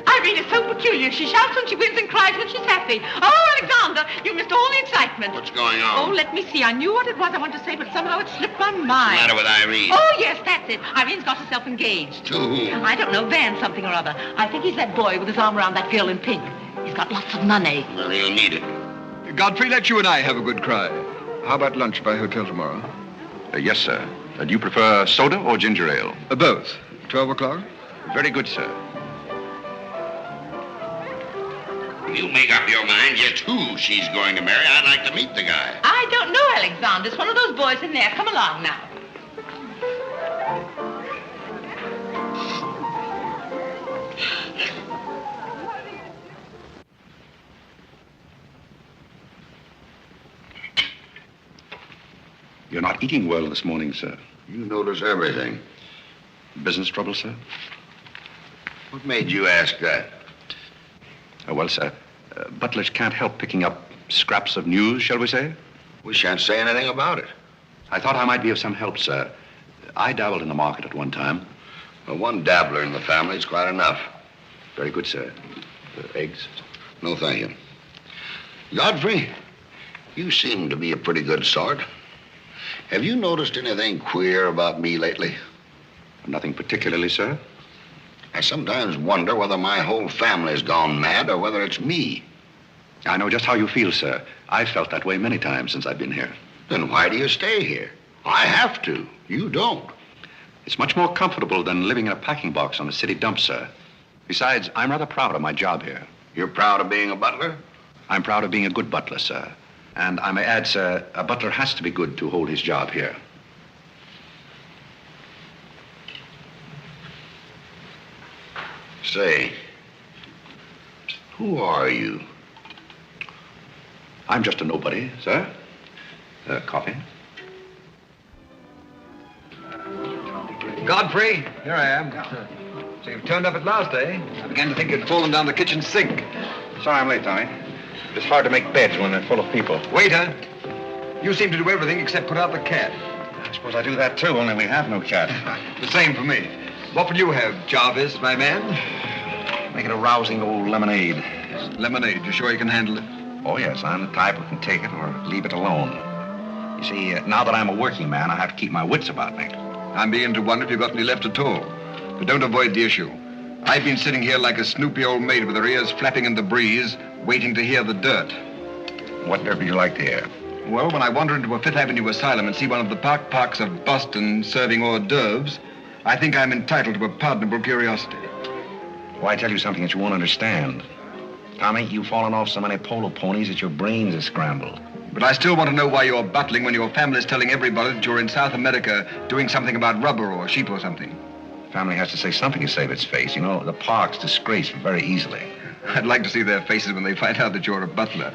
Irene is so peculiar. She shouts when she wins and cries when she's happy. Oh, Alexander, you missed all the excitement. What's going on? Oh, let me see. I knew what it was I wanted to say, but somehow it slipped my mind. What's the matter with Irene? Oh, yes, that's it. Irene's got herself engaged. To whom? I don't know, Van something or other. I think he's that boy with his arm around that girl in pink. He's got lots of money. Well, he'll need it. Godfrey, let you and I have a good cry. How about lunch by hotel tomorrow? Yes, sir. Do you prefer soda or ginger ale? Both. 12 o'clock? Very good, sir. You make up your mind just who she's going to marry. I'd like to meet the guy. I don't know, Alexander. It's one of those boys in there. Come along now. You're not eating well this morning, sir. You notice everything. Business trouble, sir? What made you ask that? Well, sir, butlers can't help picking up scraps of news, shall we say? We shan't say anything about it. I thought I might be of some help, sir. I dabbled in the market at one time. Well, one dabbler in the family is quite enough. Very good, sir. Eggs? No, thank you. Godfrey, you seem to be a pretty good sort. Have you noticed anything queer about me lately? Nothing particularly, sir. I sometimes wonder whether my whole family's gone mad or whether it's me. I know just how you feel, sir. I've felt that way many times since I've been here. Then why do you stay here? I have to. You don't. It's much more comfortable than living in a packing box on a city dump, sir. Besides, I'm rather proud of my job here. You're proud of being a butler? I'm proud of being a good butler, sir. And I may add, sir, a butler has to be good to hold his job here. Say, who are you? I'm just a nobody, sir. Coffee? Godfrey, here I am. So you've turned up at last, eh? I began to think you'd fallen down the kitchen sink. Sorry I'm late, Tommy. It's hard to make beds when they're full of people. Waiter, you seem to do everything except put out the cat. I suppose I do that, too, only we have no cat. The same for me. What will you have, Jarvis, my man? Make it a rousing old lemonade. Lemonade, you sure you can handle it? Oh, yes, I'm the type who can take it or leave it alone. You see, now that I'm a working man, I have to keep my wits about me. I'm beginning to wonder if you've got any left at all. But don't avoid the issue. I've been sitting here like a snoopy old maid with her ears flapping in the breeze, waiting to hear the dirt. What dirt would you like to hear? Well, when I wander into a Fifth Avenue asylum and see one of the parks of Boston serving hors d'oeuvres, I think I'm entitled to a pardonable curiosity. Why tell you something that you won't understand? Tommy, you've fallen off so many polo ponies that your brains are scrambled. But I still want to know why you're butling when your family's telling everybody that you're in South America doing something about rubber or sheep or something. Family has to say something to save its face. You know, the Park's disgraced very easily. I'd like to see their faces when they find out that you're a butler.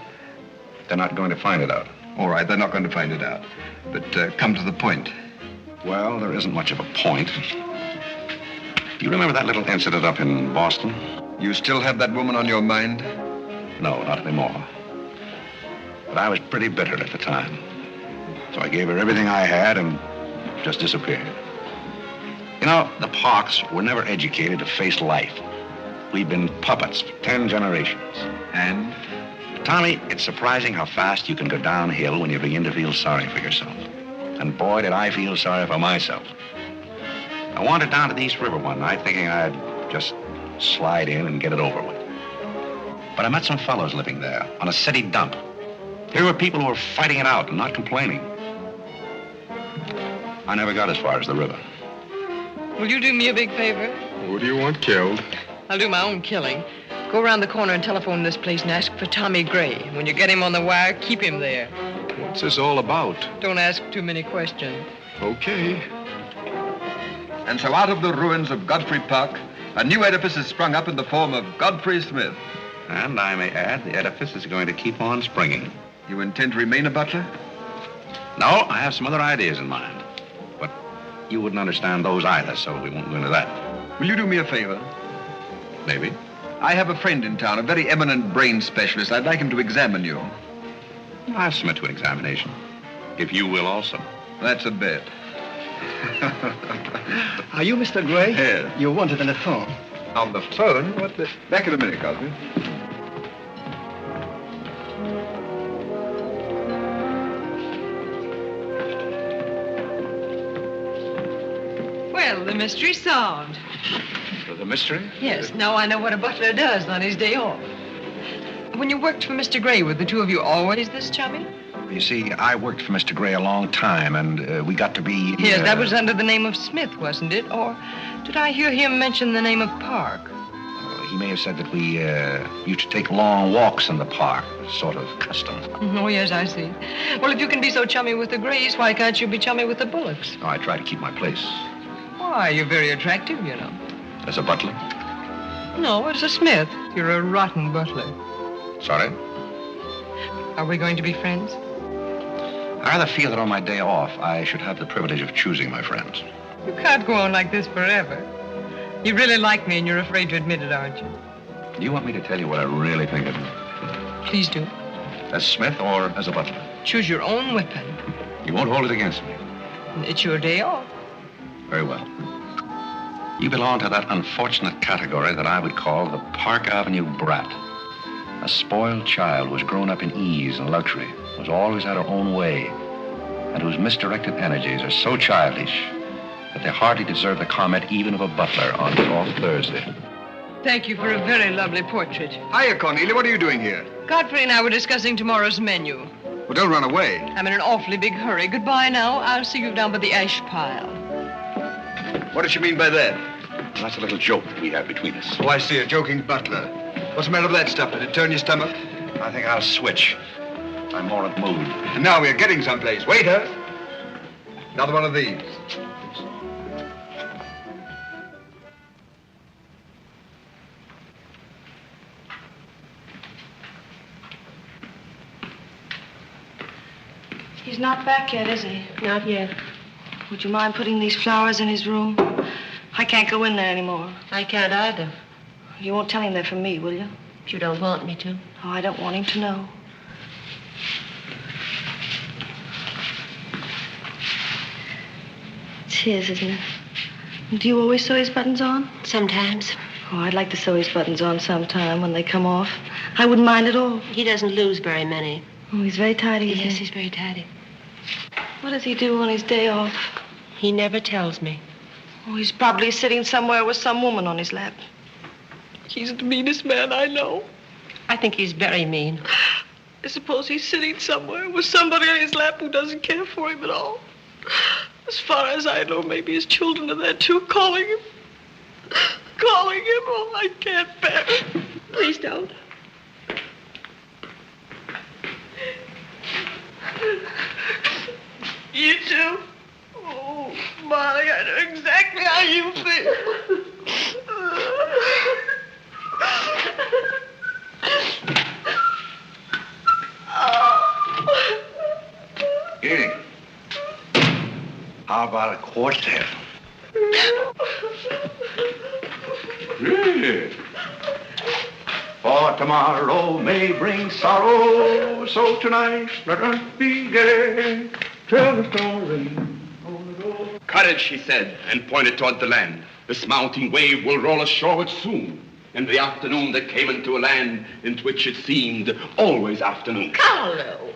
They're not going to find it out. All right, they're not going to find it out. But come to the point. Well, there isn't much of a point. You remember that little incident up in Boston? You still have that woman on your mind? No, not anymore. But I was pretty bitter at the time. So I gave her everything I had and just disappeared. You know, the Parks were never educated to face life. We've been puppets for 10 generations. And? Tommy, it's surprising how fast you can go downhill when you begin to feel sorry for yourself. And boy, did I feel sorry for myself. I wandered down to the East River one night thinking I'd just slide in and get it over with. But I met some fellows living there on a city dump. Here were people who were fighting it out and not complaining. I never got as far as the river. Will you do me a big favor? Who do you want killed? I'll do my own killing. Go around the corner and telephone this place and ask for Tommy Gray. When you get him on the wire, keep him there. What's this all about? Don't ask too many questions. Okay. And so out of the ruins of Godfrey Park, a new edifice has sprung up in the form of Godfrey Smith. And I may add, the edifice is going to keep on springing. You intend to remain a butler? No, I have some other ideas in mind. But you wouldn't understand those either, so we won't go into that. Will you do me a favor? Maybe. I have a friend in town, a very eminent brain specialist. I'd like him to examine you. I'll submit to an examination. If you will also. That's a bet. Are you Mr. Gray? Yes. You're wanted on the phone. On the phone? What the... Back in a minute, Cosby. Well, the mystery's solved. The mystery? Yes, now I know what a butler does on his day off. When you worked for Mr. Gray, were the two of you always this chummy? You see, I worked for Mr. Gray a long time, and we got to be... Yes, that was under the name of Smith, wasn't it? Or did I hear him mention the name of Parke? He may have said that we used to take long walks in the park, sort of custom. Oh, yes, I see. Well, if you can be so chummy with the Grays, why can't you be chummy with the Bullocks? Oh, I try to keep my place. Why, you're very attractive, you know. As a butler? No, as a Smith. You're a rotten butler. Sorry? Are we going to be friends? I rather feel that on my day off, I should have the privilege of choosing my friends. You can't go on like this forever. You really like me and you're afraid to admit it, aren't you? Do you want me to tell you what I really think of you? Please do. As Smith or as a butler? Choose your own weapon. You won't hold it against me. It's your day off. Very well. You belong to that unfortunate category that I would call the Park Avenue brat. A spoiled child who's grown up in ease and luxury, who's always had her own way, and whose misdirected energies are so childish that they hardly deserve the comment even of a butler on Soft Thursday. Thank you for a very lovely portrait. Hiya, Cornelia. What are you doing here? Godfrey and I were discussing tomorrow's menu. Well, don't run away. I'm in an awfully big hurry. Goodbye now. I'll see you down by the ash pile. What does she mean by that? Well, that's a little joke we have between us. Oh, I see. A joking butler. What's the matter with that stuff? Did it turn your stomach? I think I'll switch. I'm more in the mood. And now we're getting someplace. Waiter! Another one of these. He's not back yet, is he? Not yet. Would you mind putting these flowers in his room? I can't go in there anymore. I can't either. You won't tell him they're from me, will you? If you don't want me to. Oh, I don't want him to know. It's his, isn't it? Do you always sew his buttons on? Sometimes. Oh, I'd like to sew his buttons on sometime when they come off. I wouldn't mind at all. He doesn't lose very many. Oh, he's very tidy, Yes, isn't he? he's very tidy. What does he do on his day off? He never tells me. Oh, he's probably sitting somewhere with some woman on his lap. He's the meanest man I know. I think he's very mean. I suppose he's sitting somewhere with somebody on his lap who doesn't care for him at all. As far as I know, maybe his children are there too, calling him. Calling him. Oh, I can't bear it. Please don't. You too? Oh, Molly, I know exactly how you feel. Irene, how about a quartet? Yeah. For tomorrow may bring sorrow, so tonight let us be gay. Tell the story. Courage, he said, and pointed toward the land. This mounting wave will roll us shoreward soon. In the afternoon they came into a land into which it seemed always afternoon. Carlo!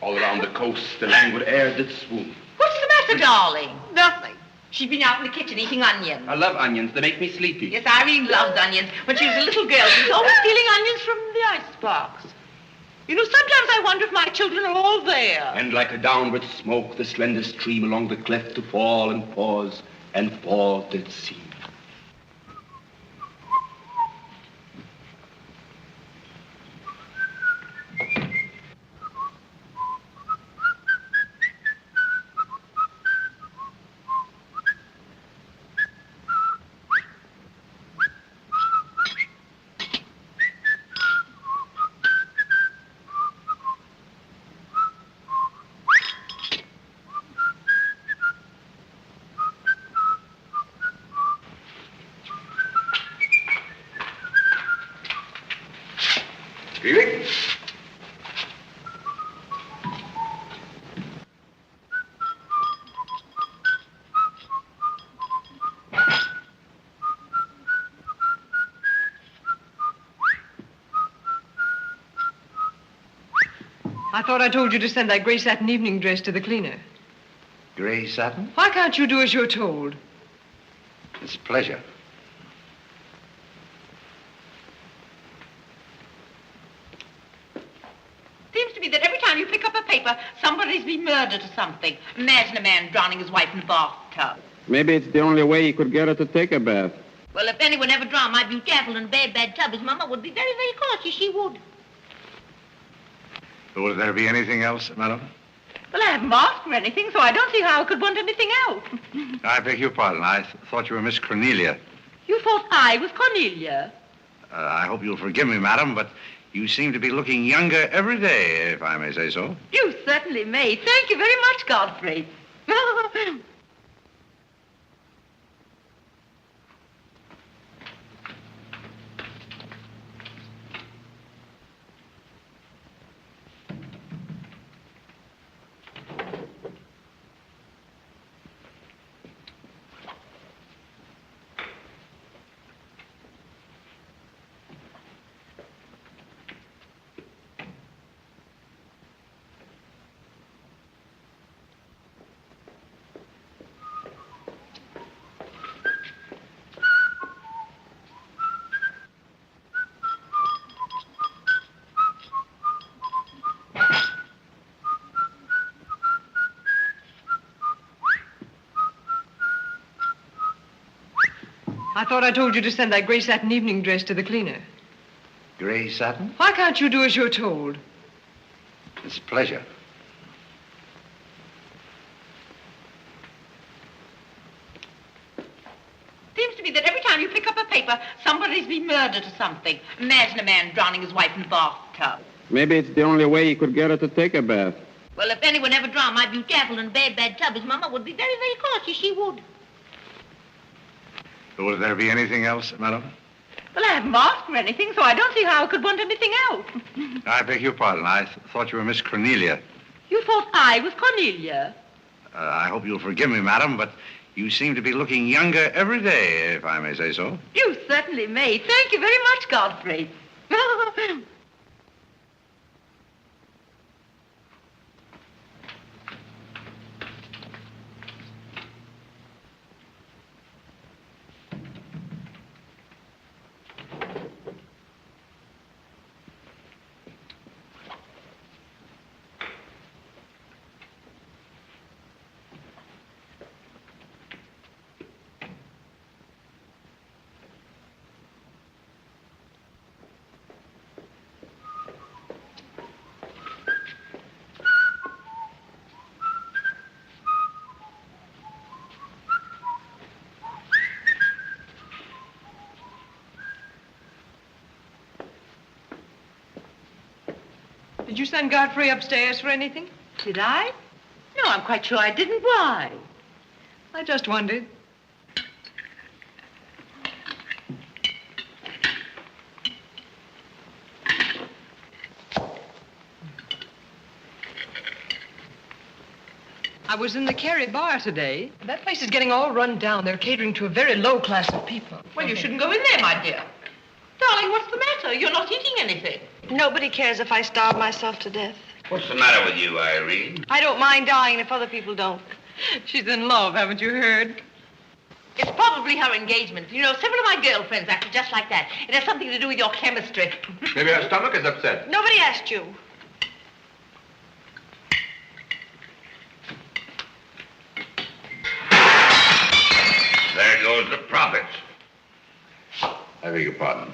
All around the coast the languid air did swoon. What's the matter, darling? Nothing. She's been out in the kitchen eating onions. I love onions. They make me sleepy. Yes, Irene loves onions. When she was a little girl, she was always stealing onions from the icebox. You know, sometimes I wonder if my children are all there. And like a downward smoke, the slender stream along the cleft to fall and pause, and fall did seem. Irene? I thought I told you to send that gray satin evening dress to the cleaner. Gray satin? Why can't you do as you're told? It's a pleasure. Seems to me that every time you pick up a paper, somebody's been murdered or something. Imagine a man drowning his wife in a bathtub. Maybe it's the only way he could get her to take a bath. Well, if anyone ever drowned my beauty apple in a bad tub, his mama would be very, very cautious. She would. Will there be anything else, madam? Well, I haven't asked for anything, so I don't see how I could want anything else. I beg your pardon. I thought you were Miss Cornelia. You thought I was Cornelia? I hope you'll forgive me, madam, but you seem to be looking younger every day, if I may say so. You certainly may. Thank you very much, Godfrey. I thought I told you to send that gray satin evening dress to the cleaner. Gray satin? Why can't you do as you're told? It's a pleasure. Seems to me that every time you pick up a paper, somebody's been murdered or something. Imagine a man drowning his wife in a bathtub. Maybe it's the only way he could get her to take a bath. Well, if anyone ever drowned my beauty apple in a bad tub, his mama would be very, very cautious. She would. Will there be anything else, madam? Well, I haven't asked for anything, so I don't see how I could want anything else. I beg your pardon. I thought you were Miss Cornelia. You thought I was Cornelia? I hope you'll forgive me, madam, but you seem to be looking younger every day, if I may say so. You certainly may. Thank you very much, Godfrey. Did you send Godfrey upstairs for anything? Did I? No, I'm quite sure I didn't. Why? I just wondered. I was in the Cary bar today. That place is getting all run down. They're catering to a very low class of people. Well, you shouldn't go in there, my dear. Darling, what's the matter? You're not eating anything. Nobody cares if I starve myself to death. What's the matter with you, Irene? I don't mind dying if other people don't. She's in love, haven't you heard? It's probably her engagement. You know, several of my girlfriends acted just like that. It has something to do with your chemistry. Maybe her stomach is upset. Nobody asked you. There goes the profits. I beg your pardon.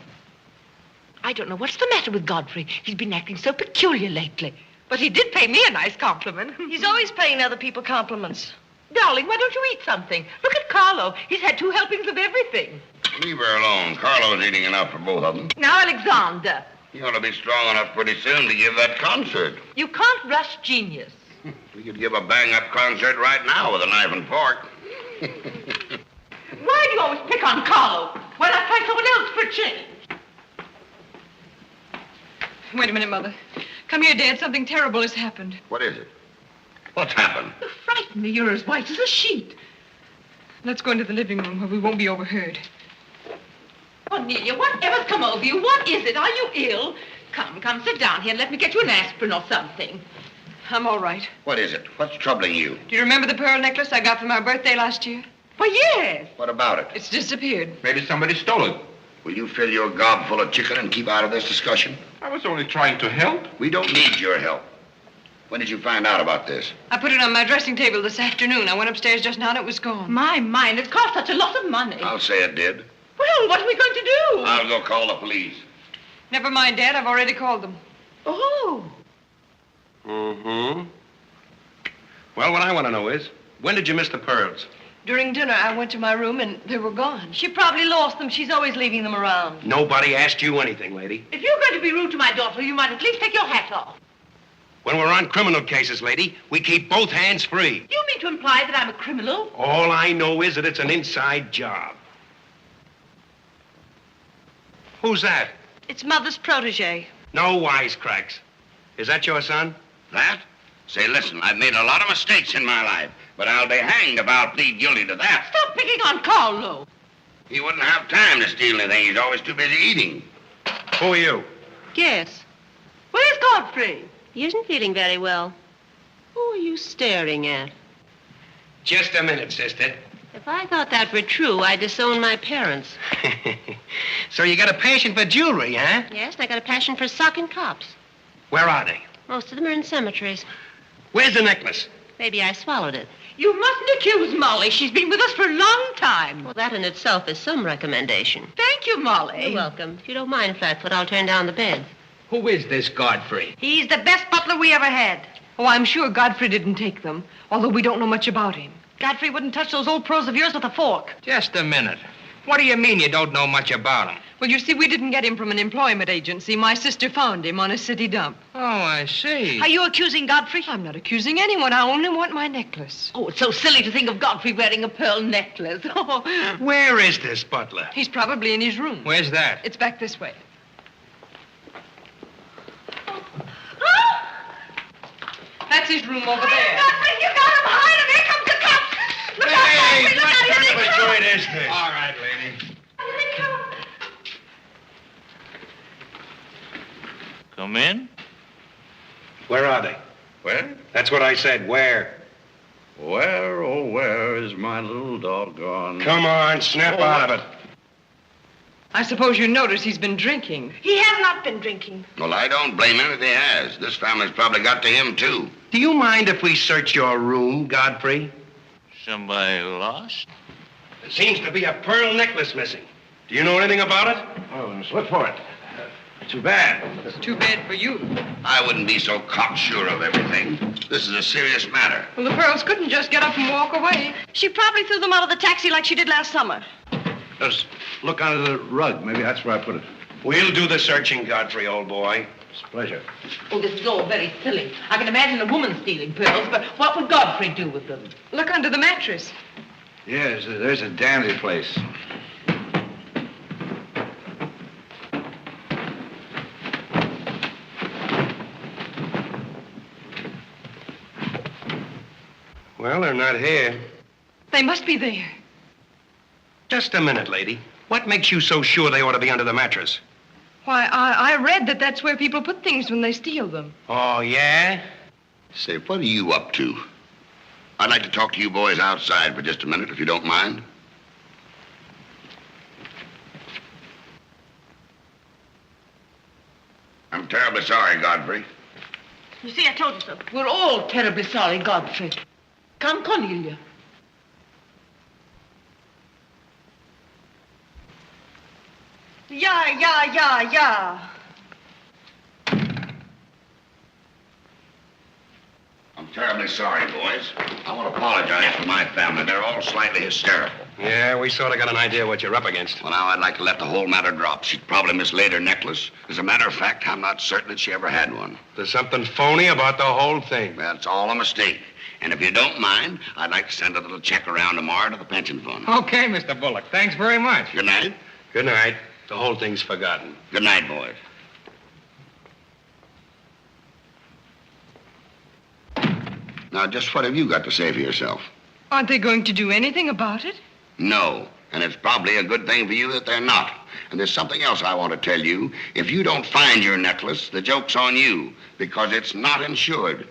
I don't know what's the matter with Godfrey. He's been acting so peculiar lately. But he did pay me a nice compliment. He's always paying other people compliments. Darling, why don't you eat something? Look at Carlo. He's had 2 helpings of everything. Leave her alone. Carlo's eating enough for both of them. Now, Alexander. You ought to be strong enough pretty soon to give that concert. You can't rush genius. We could give a bang-up concert right now with a knife and fork. Why do you always pick on Carlo? Why not try someone else for a change? Wait a minute, Mother. Come here, Dad. Something terrible has happened. What is it? What's happened? You frighten me. You're as white as a sheet. Let's go into the living room where we won't be overheard. Cornelia, whatever's come over you? What is it? Are you ill? Come, sit down here and let me get you an aspirin or something. I'm all right. What is it? What's troubling you? Do you remember the pearl necklace I got for my birthday last year? Why, yes. What about it? It's disappeared. Maybe somebody stole it. Will you fill your gob full of chicken and keep out of this discussion? I was only trying to help. We don't need your help. When did you find out about this? I put it on my dressing table this afternoon. I went upstairs just now and it was gone. My mind, it's cost such a lot of money. I'll say it did. Well, what are we going to do? I'll go call the police. Never mind, Dad. I've already called them. Oh. Mm-hmm. Well, what I want to know is, when did you miss the pearls? During dinner, I went to my room and they were gone. She probably lost them. She's always leaving them around. Nobody asked you anything, lady. If you're going to be rude to my daughter, you might at least take your hat off. When we're on criminal cases, lady, we keep both hands free. You mean to imply that I'm a criminal? All I know is that it's an inside job. Who's that? It's Mother's protege. No wisecracks. Is that your son? That? Say, listen, I've made a lot of mistakes in my life, but I'll be hanged if I'll plead guilty to that. Stop picking on Carlo. He wouldn't have time to steal anything. He's always too busy eating. Who are you? Yes. Where's Godfrey? He isn't feeling very well. Who are you staring at? Just a minute, sister. If I thought that were true, I'd disown my parents. So you got a passion for jewelry, huh? Yes, and I got a passion for socking cops. Where are they? Most of them are in cemeteries. Where's the necklace? Maybe I swallowed it. You mustn't accuse Molly. She's been with us for a long time. Well, that in itself is some recommendation. Thank you, Molly. You're welcome. If you don't mind, Flatfoot, I'll turn down the bed. Who is this Godfrey? He's the best butler we ever had. Oh, I'm sure Godfrey didn't take them, although we don't know much about him. Godfrey wouldn't touch those old pearls of yours with a fork. Just a minute. What do you mean you don't know much about him? Well, you see, we didn't get him from an employment agency. My sister found him on a city dump. Oh, I see. Are you accusing Godfrey? I'm not accusing anyone. I only want my necklace. Oh, it's so silly to think of Godfrey wearing a pearl necklace. Oh. Where is this butler? He's probably in his room. Where's that? It's back this way. That's his room over there. Godfrey, you got him behind him. Here comes the cops. Look out, Godfrey. Look out. Here they come. Joint is this? All right, lady. Here they come. Come in. Where are they? Where? That's what I said. Where? Where, oh, where is my little doggone... Come on, snap out of it. I suppose you notice he's been drinking. He has not been drinking. Well, I don't blame him if he has. This family's probably got to him, too. Do you mind if we search your room, Godfrey? Somebody lost? There seems to be a pearl necklace missing. Do you know anything about it? Oh, look for it. Too bad. Too bad for you. I wouldn't be so cocksure of everything. This is a serious matter. Well, the pearls couldn't just get up and walk away. She probably threw them out of the taxi like she did last summer. Just look under the rug. Maybe that's where I put it. We'll do the searching, Godfrey, old boy. It's a pleasure. Oh, this is all very silly. I can imagine a woman stealing pearls, but what would Godfrey do with them? Look under the mattress. Yes, there's a dandy place. Well, they're not here. They must be there. Just a minute, lady. What makes you so sure they ought to be under the mattress? Why, I read that that's where people put things when they steal them. Oh, yeah? Say, what are you up to? I'd like to talk to you boys outside for just a minute, if you don't mind. I'm terribly sorry, Godfrey. You see, I told you so. We're all terribly sorry, Godfrey. Come, Cornelia. Yeah. I'm terribly sorry, boys. I want to apologize for my family. They're all slightly hysterical. Yeah, we sort of got an idea what you're up against. Well, now, I'd like to let the whole matter drop. She'd probably mislaid her necklace. As a matter of fact, I'm not certain that she ever had one. There's something phony about the whole thing. That's all a mistake. And if you don't mind, I'd like to send a little check around tomorrow to the pension fund. Okay, Mr. Bullock. Thanks very much. Good night. Good night. The whole thing's forgotten. Good night, boys. Now, just what have you got to say for yourself? Aren't they going to do anything about it? No. And it's probably a good thing for you that they're not. And there's something else I want to tell you. If you don't find your necklace, the joke's on you, because it's not insured.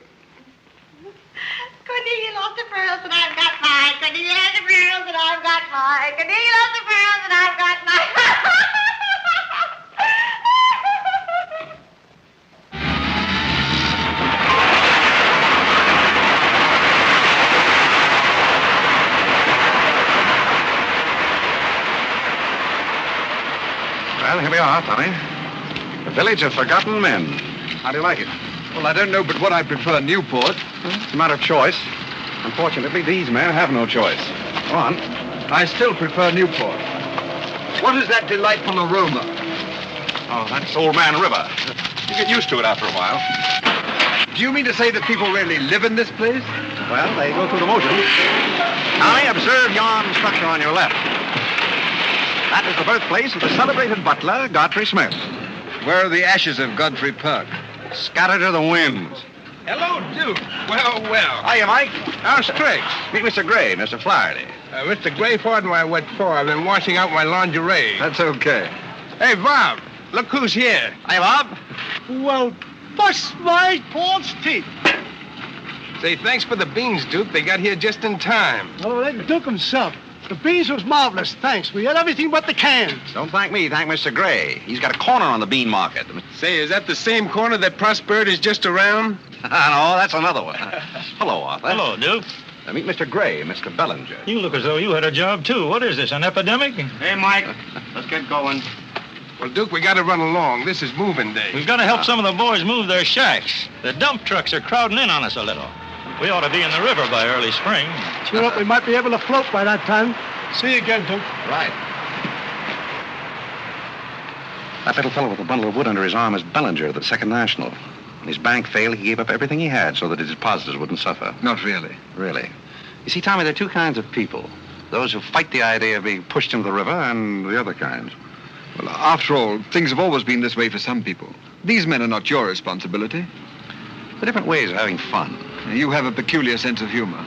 Cornelia lost the pearls and I've got mine. Cornelia has the pearls and I've got mine. Cornelia lost the pearls and I've got mine. Well, here we are, Tommy. The Village of Forgotten Men. How do you like it? Well, I don't know but what I prefer Newport. It's a matter of choice. Unfortunately, these men have no choice. Go on. I still prefer Newport. What is that delightful aroma? Oh, that's Old Man River. You get used to it after a while. Do you mean to say that people really live in this place? Well, they go through the motions. Tommy, observe yon structure on your left. That is the birthplace of the celebrated butler, Godfrey Smith. Where are the ashes of Godfrey Parke? Scattered to the winds. Hello, Duke. Well. Hiya, Mike. How's tricks? Meet Mr. Gray, Mr. Flaherty. Mr. Gray, pardon my what for. I've been washing out my lingerie. That's okay. Hey, Bob, look who's here. Hiya, Bob. Well, bust my false teeth. Say, thanks for the beans, Duke. They got here just in time. Oh, that Duke himself. The beans was marvelous, thanks. We had everything but the cans. Don't thank me, thank Mr. Gray. He's got a corner on the bean market. Say, is that the same corner that Prosperity is just around? No, that's another one. Hello, Arthur. Hello, Duke. Meet Mr. Gray, Mr. Bellinger. You look as though you had a job, too. What is this, an epidemic? Hey, Mike, let's get going. Well, Duke, we got to run along. This is moving day. We've got to help some of the boys move their shacks. The dump trucks are crowding in on us a little. We ought to be in the river by early spring. Cheer up, we might be able to float by that time. See you again, Duke. Right. That little fellow with the bundle of wood under his arm is Bellinger of the Second National. When his bank failed, he gave up everything he had so that his depositors wouldn't suffer. Not really. Really. You see, Tommy, there are two kinds of people. Those who fight the idea of being pushed into the river and the other kinds. Well, after all, things have always been this way for some people. These men are not your responsibility. They're different ways of having fun. You have a peculiar sense of humor.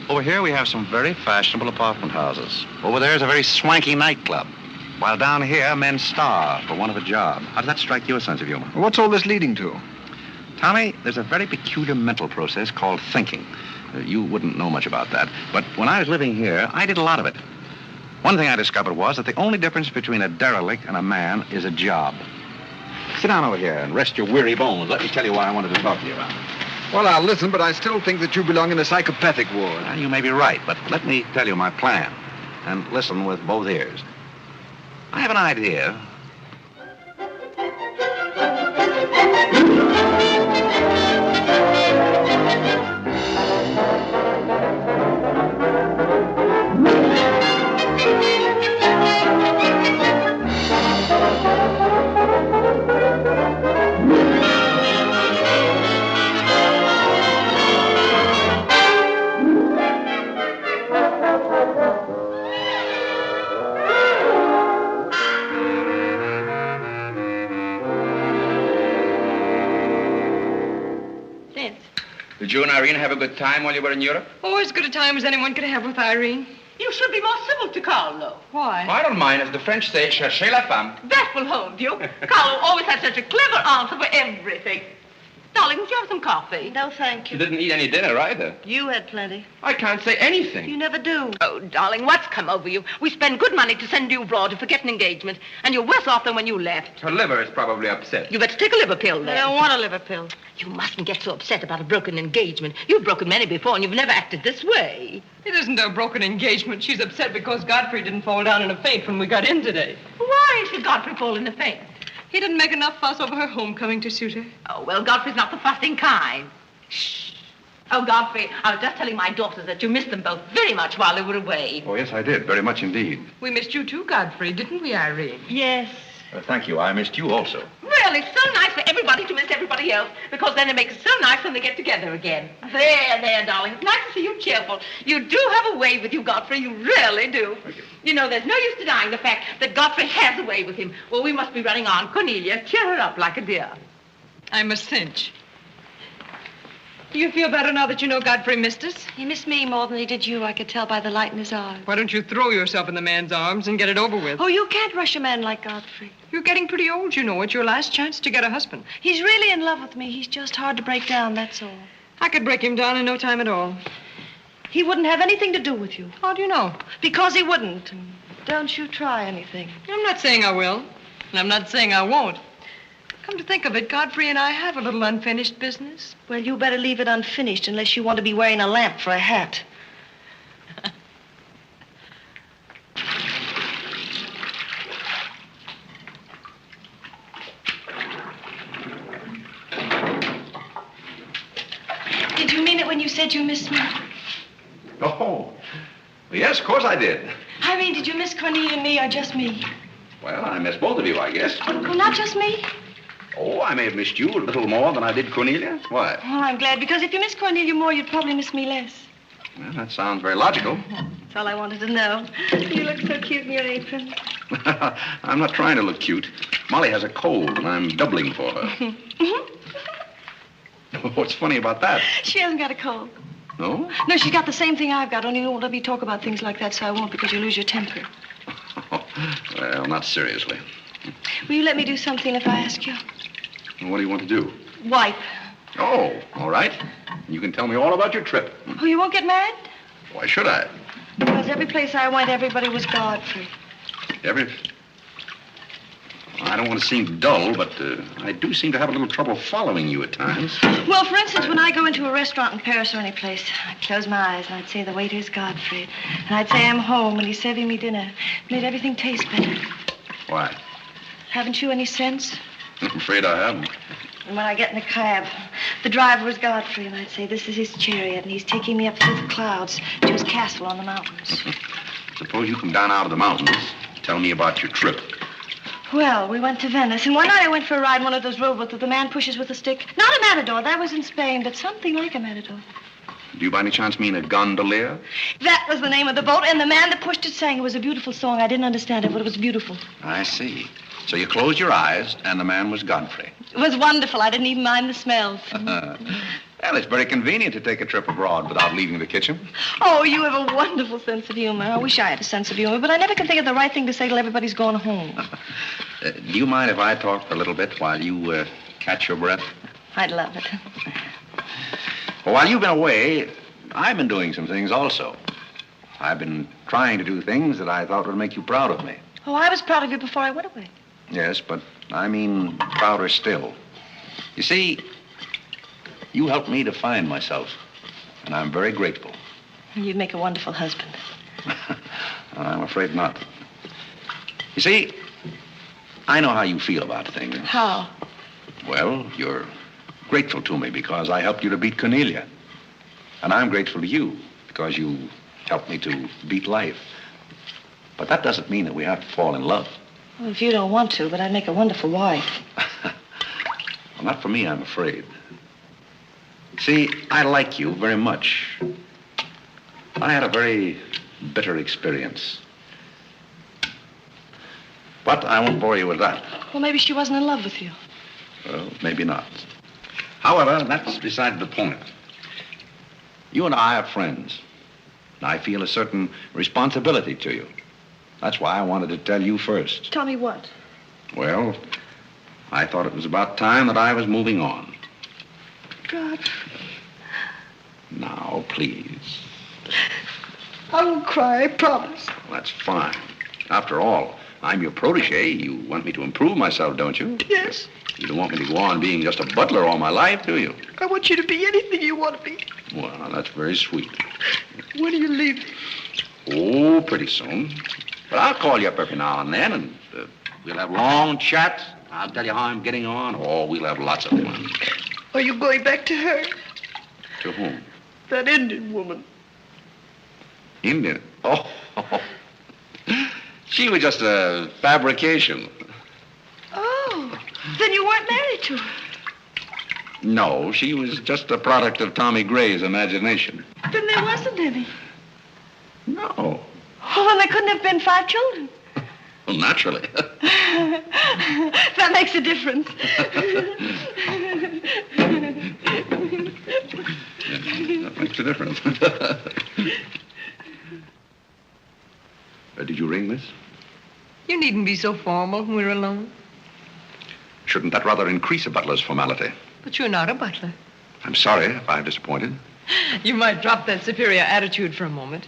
Over here, we have some very fashionable apartment houses. Over there is a very swanky nightclub. While down here, men starve for want of a job. How does that strike you, a sense of humor? What's all this leading to? Tommy, there's a very peculiar mental process called thinking. You wouldn't know much about that. But when I was living here, I did a lot of it. One thing I discovered was that the only difference between a derelict and a man is a job. Sit down over here and rest your weary bones. Let me tell you what I wanted to talk to you about. Well, I'll listen, but I still think that you belong in a psychopathic ward. Well, you may be right, but let me tell you my plan. And listen with both ears. I have an idea. Irene have a good time while you were in Europe? Oh, as good a time as anyone could have with Irene. You should be more civil to Carlo. Why? I don't mind. As the French say, cherchez la femme. That will hold you. Carlo always has such a clever answer for everything. Darling, would you have some coffee? No, thank You didn't eat any dinner either. You had plenty. I can't say anything. You never do. Oh, darling, what's come over you? We spend good money to send you abroad to forget an engagement, and you're worse off than when you left. Her liver is probably upset. You better take a liver pill, I then. don't want a liver pill. You mustn't get so upset about a broken engagement. You've broken many before, and you've never acted this way. It isn't a broken engagement. She's upset because Godfrey didn't fall down in a faint when we got in today. Why should Godfrey fall in a faint? He didn't make enough fuss over her homecoming to suit her. Oh, well, Godfrey's not the fussing kind. Shh. Oh, Godfrey, I was just telling my daughters that you missed them both very much while they were away. Oh, yes, I did. Very much indeed. We missed you too, Godfrey, didn't we, Irene? Yes. Thank you. I missed you also. Well, it's so nice for everybody to miss everybody else, because then it makes it so nice when they get together again. There, darling. It's nice to see you cheerful. You do have a way with you, Godfrey. You really do. You know, there's no use denying the fact that Godfrey has a way with him. Well, we must be running on. Cornelia, cheer her up like a dear. I'm a cinch. Do you feel better now that you know Godfrey missed us? He missed me more than he did you. I could tell by the light in his eyes. Why don't you throw yourself in the man's arms and get it over with? Oh, you can't rush a man like Godfrey. You're getting pretty old, you know. It's your last chance to get a husband. He's really in love with me. He's just hard to break down, that's all. I could break him down in no time at all. He wouldn't have anything to do with you. How do you know? Because he wouldn't. Don't you try anything. I'm not saying I will, and I'm not saying I won't. Come to think of it, Godfrey and I have a little unfinished business. Well, you better leave it unfinished unless you want to be wearing a lamp for a hat. Did you mean it when you said you missed me? Oh, yes, of course I did. Irene, did you miss Cornelia and me or just me? Well, I missed both of you, I guess. Well, not just me. Oh, I may have missed you a little more than I did Cornelia. Why? Oh, I'm glad, because if you miss Cornelia more, you'd probably miss me less. Well, that sounds very logical. That's all I wanted to know. You look so cute in your apron. I'm not trying to look cute. Molly has a cold, and I'm doubling for her. What's funny about that? She hasn't got a cold. No? No, she's got the same thing I've got, only you won't let me talk about things like that, so I won't, because you lose your temper. Well, not seriously. Will you let me do something if I ask you? What do you want to do? Wipe. Oh, all right. You can tell me all about your trip. Oh, you won't get married? Why should I? Because every place I went, everybody was Godfrey. I don't want to seem dull, but I do seem to have a little trouble following you at times. Well, for instance, when I go into a restaurant in Paris or any place, I'd close my eyes and I'd say the waiter's Godfrey. And I'd say I'm home and he's serving me dinner. It made everything taste better. Why? Haven't you any sense? I'm afraid I haven't. And when I get in a cab, the driver was Godfrey, and I'd say, this is his chariot, and he's taking me up through the clouds to his castle on the mountains. Suppose you come down out of the mountains. Tell me about your trip. Well, we went to Venice, and one night I went for a ride in one of those rowboats that the man pushes with a stick. Not a matador, that was in Spain, but something like a matador. Do you by any chance mean a gondolier? That was the name of the boat, and the man that pushed it sang. It was a beautiful song. I didn't understand it, but it was beautiful. I see. So you closed your eyes, and the man was Godfrey. It was wonderful. I didn't even mind the smells. Well, it's very convenient to take a trip abroad without leaving the kitchen. Oh, you have a wonderful sense of humor. I wish I had a sense of humor, but I never can think of the right thing to say till everybody's gone home. Do you mind if I talk a little bit while you catch your breath? I'd love it. Well, while you've been away, I've been doing some things also. I've been trying to do things that I thought would make you proud of me. Oh, I was proud of you before I went away. Yes, but I mean prouder still. You see, you helped me to find myself, and I'm very grateful. You'd make a wonderful husband. I'm afraid not. You see, I know how you feel about things. How? Well, you're grateful to me because I helped you to beat Cornelia. And I'm grateful to you because you helped me to beat life. But that doesn't mean that we have to fall in love. Well, if you don't want to, but I'd make a wonderful wife. Well, not for me, I'm afraid. See, I like you very much. I had a very bitter experience. But I won't bore you with that. Well, maybe she wasn't in love with you. Well, maybe not. However, that's beside the point. You and I are friends. And I feel a certain responsibility to you. That's why I wanted to tell you first. Tell me what? Well, I thought it was about time that I was moving on. Godfrey. Now, please. I won't cry, I promise. Well, that's fine. After all, I'm your protege. You want me to improve myself, don't you? Yes. You don't want me to go on being just a butler all my life, do you? I want you to be anything you want to be. Well, that's very sweet. When are you leaving? Oh, pretty soon. But I'll call you up every now and then, and we'll have long chats. I'll tell you how I'm getting on. Oh, we'll have lots of fun. Are you going back to her? To whom? That Indian woman. Indian? Oh. She was just a fabrication. Oh, then you weren't married to her. No, she was just a product of Tommy Gray's imagination. Then there wasn't any. No. Oh, well, there couldn't have been 5 children. Well, naturally. That makes a difference. That makes a difference. Did you ring, miss? You needn't be so formal when we're alone. Shouldn't that rather increase a butler's formality? But you're not a butler. I'm sorry if I've disappointed. You might drop that superior attitude for a moment.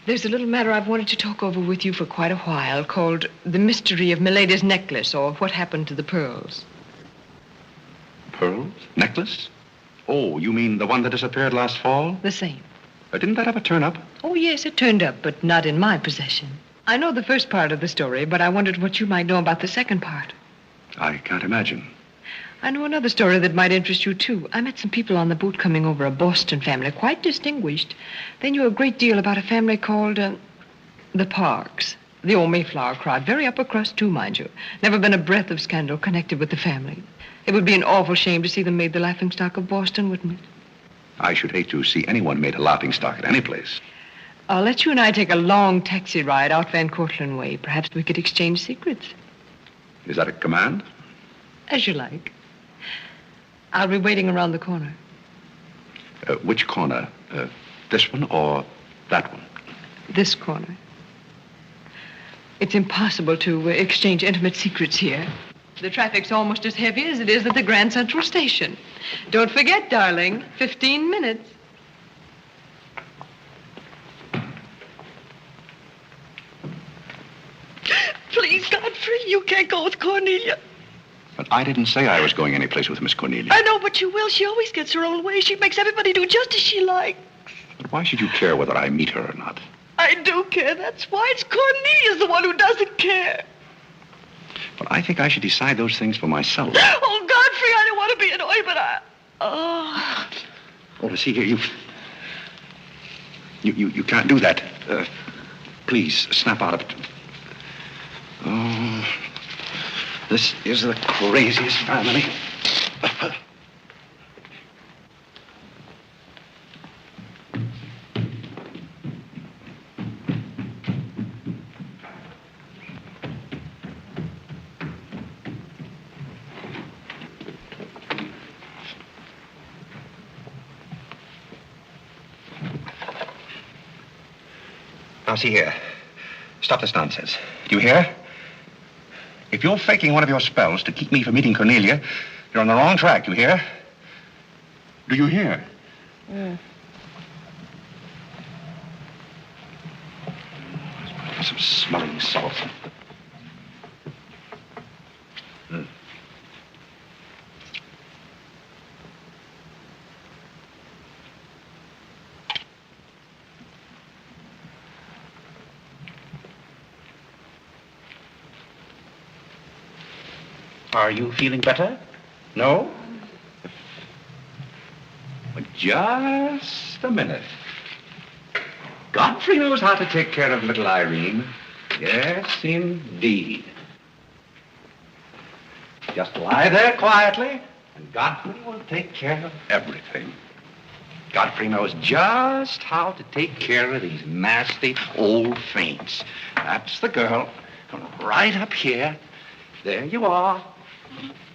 There's a little matter I've wanted to talk over with you for quite a while called the mystery of Milady's necklace, or what happened to the pearls. Pearls? Necklace? Oh, you mean the one that disappeared last fall? The same. Didn't that ever turn up? Oh, yes, it turned up, but not in my possession. I know the first part of the story, but I wondered what you might know about the second part. I can't imagine. I know another story that might interest you, too. I met some people on the boat coming over, a Boston family, quite distinguished. They knew a great deal about a family called the Parkes. The old Mayflower crowd, very upper crust, too, mind you. Never been a breath of scandal connected with the family. It would be an awful shame to see them made the laughingstock of Boston, wouldn't it? I should hate to see anyone made a laughingstock at any place. I'll let you and I take a long taxi ride out Van Cortlandt way. Perhaps we could exchange secrets. Is that a command? As you like. I'll be waiting around the corner. Which corner? This one or that one? This corner. It's impossible to exchange intimate secrets here. The traffic's almost as heavy as it is at the Grand Central Station. Don't forget, darling, 15 minutes. Please, Godfrey, you can't go with Cornelia. But I didn't say I was going anyplace with Miss Cornelia. I know, but you will. She always gets her own way. She makes everybody do just as she likes. But why should you care whether I meet her or not? I do care. That's why. It's Cornelia's the one who doesn't care. But I think I should decide those things for myself. Oh, Godfrey, I don't want to be annoyed, but I... Oh, see here, you can't do that. Please, snap out of it. Oh, this is the craziest family. Now, see here. Stop this nonsense. Do you hear? If you're faking one of your spells to keep me from meeting Cornelia, you're on the wrong track, you hear? Do you hear? Yeah. Some smelling salt. Are you feeling better? No? Well, just a minute. Godfrey knows how to take care of little Irene. Yes, indeed. Just lie there quietly, and Godfrey will take care of everything. Godfrey knows just how to take care of these nasty old faints. That's the girl. Come right up here. There you are.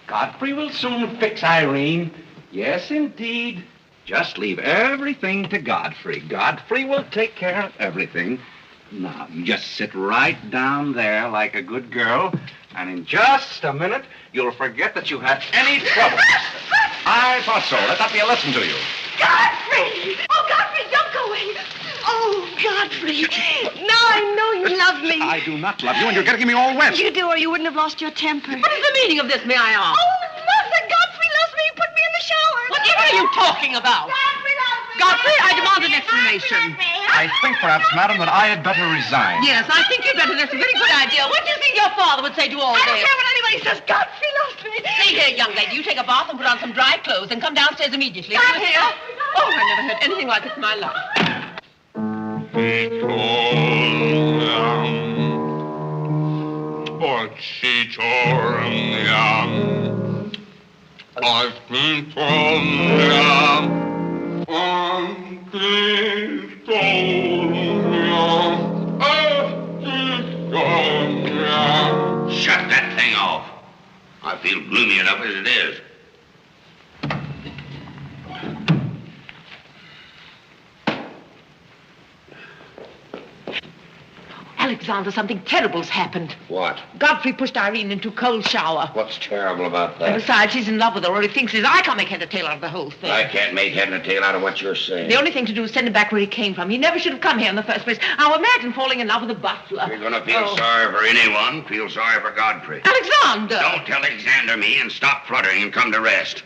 Godfrey will soon fix Irene. Yes, indeed. Just leave everything to Godfrey. Godfrey will take care of everything. Now, you just sit right down there like a good girl, and in just a minute, you'll forget that you had any trouble. I thought so. Let that be a lesson to you. Godfrey! Oh, Godfrey, don't go away. Oh, Godfrey. Now I know you love me. I do not love you, and you're getting me all wet. You do, or you wouldn't have lost your temper. What is the meaning of this, may I ask? Oh, Mother, Godfrey loves me. He put me in the shower. Whatever are you talking about? Godfrey loves me. Godfrey, I demand an explanation. I think perhaps, madam, that I had better resign. Yes, I think you'd better. That's a very good idea. What do you think your father would say to all I this? don't care what anybody says. Godfrey loves me. See here, young lady, you take a bath and put on some dry clothes and come downstairs immediately. Do you hear? Oh, I never heard anything like it in my life. I've been told Shut that thing off. I feel gloomy enough as it is. Alexander, something terrible's happened. What? Godfrey pushed Irene into a cold shower. What's terrible about And that? besides, he's in love with her, or he thinks he is. I can't make head or tail out of the whole thing. I can't make head and tail out of what you're saying. The only thing to do is send him back where he came from. He never should have come here in the first place. Now imagine falling in love with a butler. You're going to feel Oh. sorry for anyone. Feel sorry for Godfrey. Alexander! Don't tell Alexander me and stop fluttering and come to rest.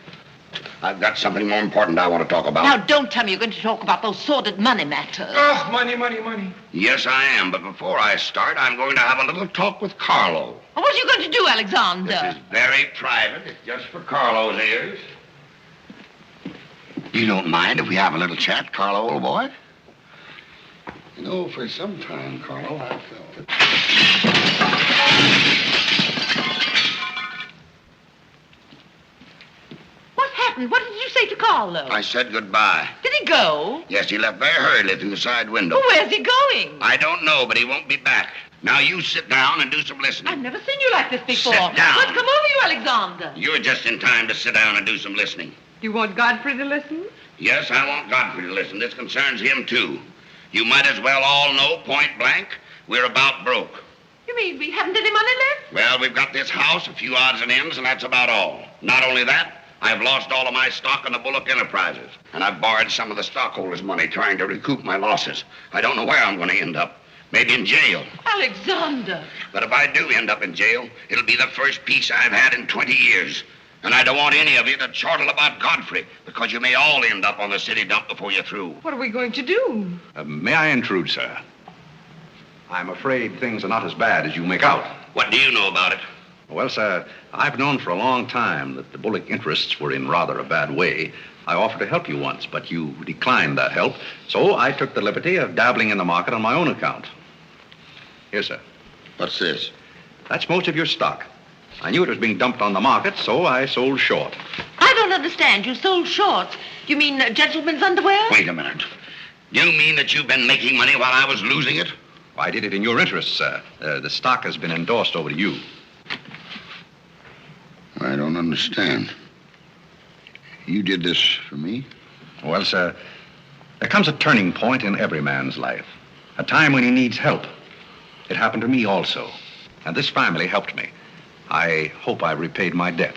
I've got something more important I want to talk about. Now, don't tell me you're going to talk about those sordid money matters. Oh, money, money, money. Yes, I am. But before I start, I'm going to have a little talk with Carlo. What are you going to do, Alexander? This is very private. It's just for Carlo's ears. You don't mind if we have a little chat, Carlo, old boy? You know, for some time, Carlo, I felt that... What happened? What did you say to Carlo? I said goodbye. Did he go? Yes, he left very hurriedly through the side window. Well, where's he going? I don't know, but he won't be back. Now you sit down and do some listening. I've never seen you like this before. Sit down. What's come over you, Alexander? You're just in time to sit down and do some listening. Do you want Godfrey to listen? Yes, I want Godfrey to listen. This concerns him, too. You might as well all know, point blank, we're about broke. You mean we haven't any money left? Well, we've got this house, a few odds and ends, and that's about all. Not only that, I've lost all of my stock in the Bullock Enterprises, and I've borrowed some of the stockholders' money trying to recoup my losses. I don't know where I'm going to end up. Maybe in jail. Alexander. But if I do end up in jail, it'll be the first peace I've had in 20 years. And I don't want any of you to chortle about Godfrey, because you may all end up on the city dump before you're through. What are we going to do? May I intrude, sir? I'm afraid things are not as bad as you make out. What do you know about it? Well, sir, I've known for a long time that the Bullock interests were in rather a bad way. I offered to help you once, but you declined that help, so I took the liberty of dabbling in the market on my own account. Here, sir. What's this? That's most of your stock. I knew it was being dumped on the market, so I sold short. I don't understand. You sold shorts. You mean gentlemen's underwear? Wait a minute. You mean that you've been making money while I was losing it? I did it in your interest, sir. The stock has been endorsed over to you. I don't understand. You did this for me? Well, sir, there comes a turning point in every man's life. A time when he needs help. It happened to me also. And this family helped me. I hope I repaid my debt.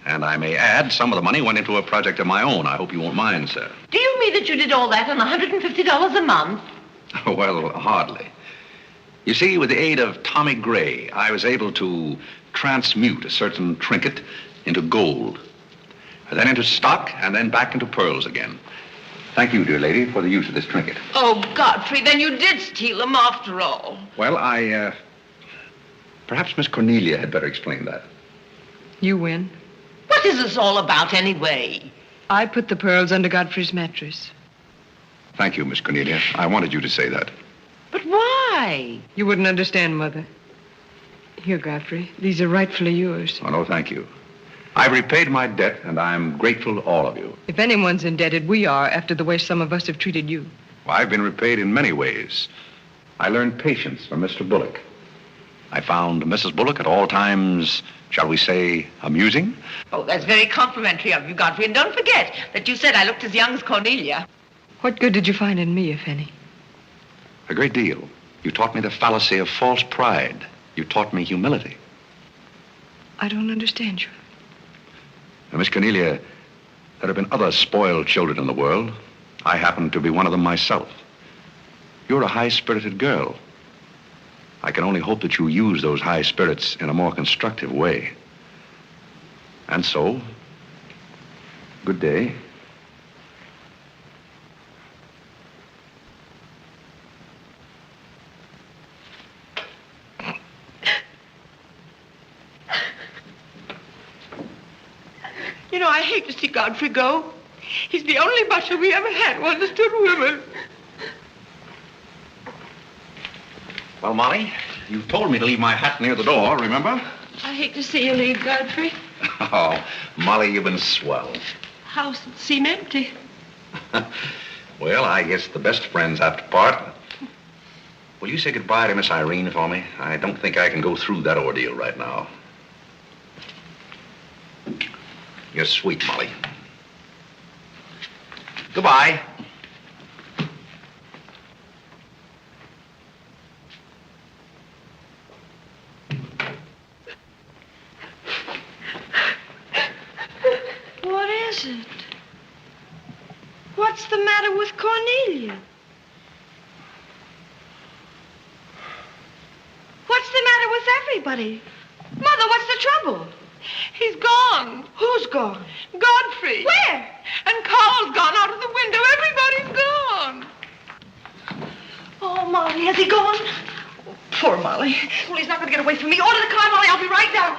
And I may add, some of the money went into a project of my own. I hope you won't mind, sir. Do you mean that you did all that on $150 a month? Well, hardly. You see, with the aid of Tommy Gray, I was able to transmute a certain trinket into gold, and then into stock, and then back into pearls again. Thank you, dear lady, for the use of this trinket. Oh, Godfrey, then you did steal them after all. Well, perhaps Miss Cornelia had better explain that. You win. What is this all about, anyway? I put the pearls under Godfrey's mattress. Thank you, Miss Cornelia. I wanted you to say that. But why? You wouldn't understand, Mother. Here, Godfrey. These are rightfully yours. Oh, no, thank you. I've repaid my debt, and I'm grateful to all of you. If anyone's indebted, we are, after the way some of us have treated you. Well, I've been repaid in many ways. I learned patience from Mr. Bullock. I found Mrs. Bullock at all times, shall we say, amusing. Oh, that's very complimentary of you, Godfrey. And don't forget that you said I looked as young as Cornelia. What good did you find in me, if any? A great deal. You taught me the fallacy of false pride. You taught me humility. I don't understand you. Now, Miss Cornelia, there have been other spoiled children in the world. I happen to be one of them myself. You're a high-spirited girl. I can only hope that you use those high spirits in a more constructive way. And so, good day. You know, I hate to see Godfrey go. He's the only butler we ever had who understood women. Well, Molly, you told me to leave my hat near the door, remember? I hate to see you leave, Godfrey. Oh, Molly, you've been swell. House seem empty. Well, I guess the best friends have to part. Will you say goodbye to Miss Irene for me? I don't think I can go through that ordeal right now. You're sweet, Molly. Goodbye. What is it? What's the matter with Cornelia? What's the matter with everybody? Mother, what's the trouble? He's gone. Who's gone? Godfrey. Where? And Carl's gone out of the window. Everybody's gone. Oh, Molly, has he gone? Oh, poor Molly. Well, he's not going to get away from me. Order the car, Molly. I'll be right down.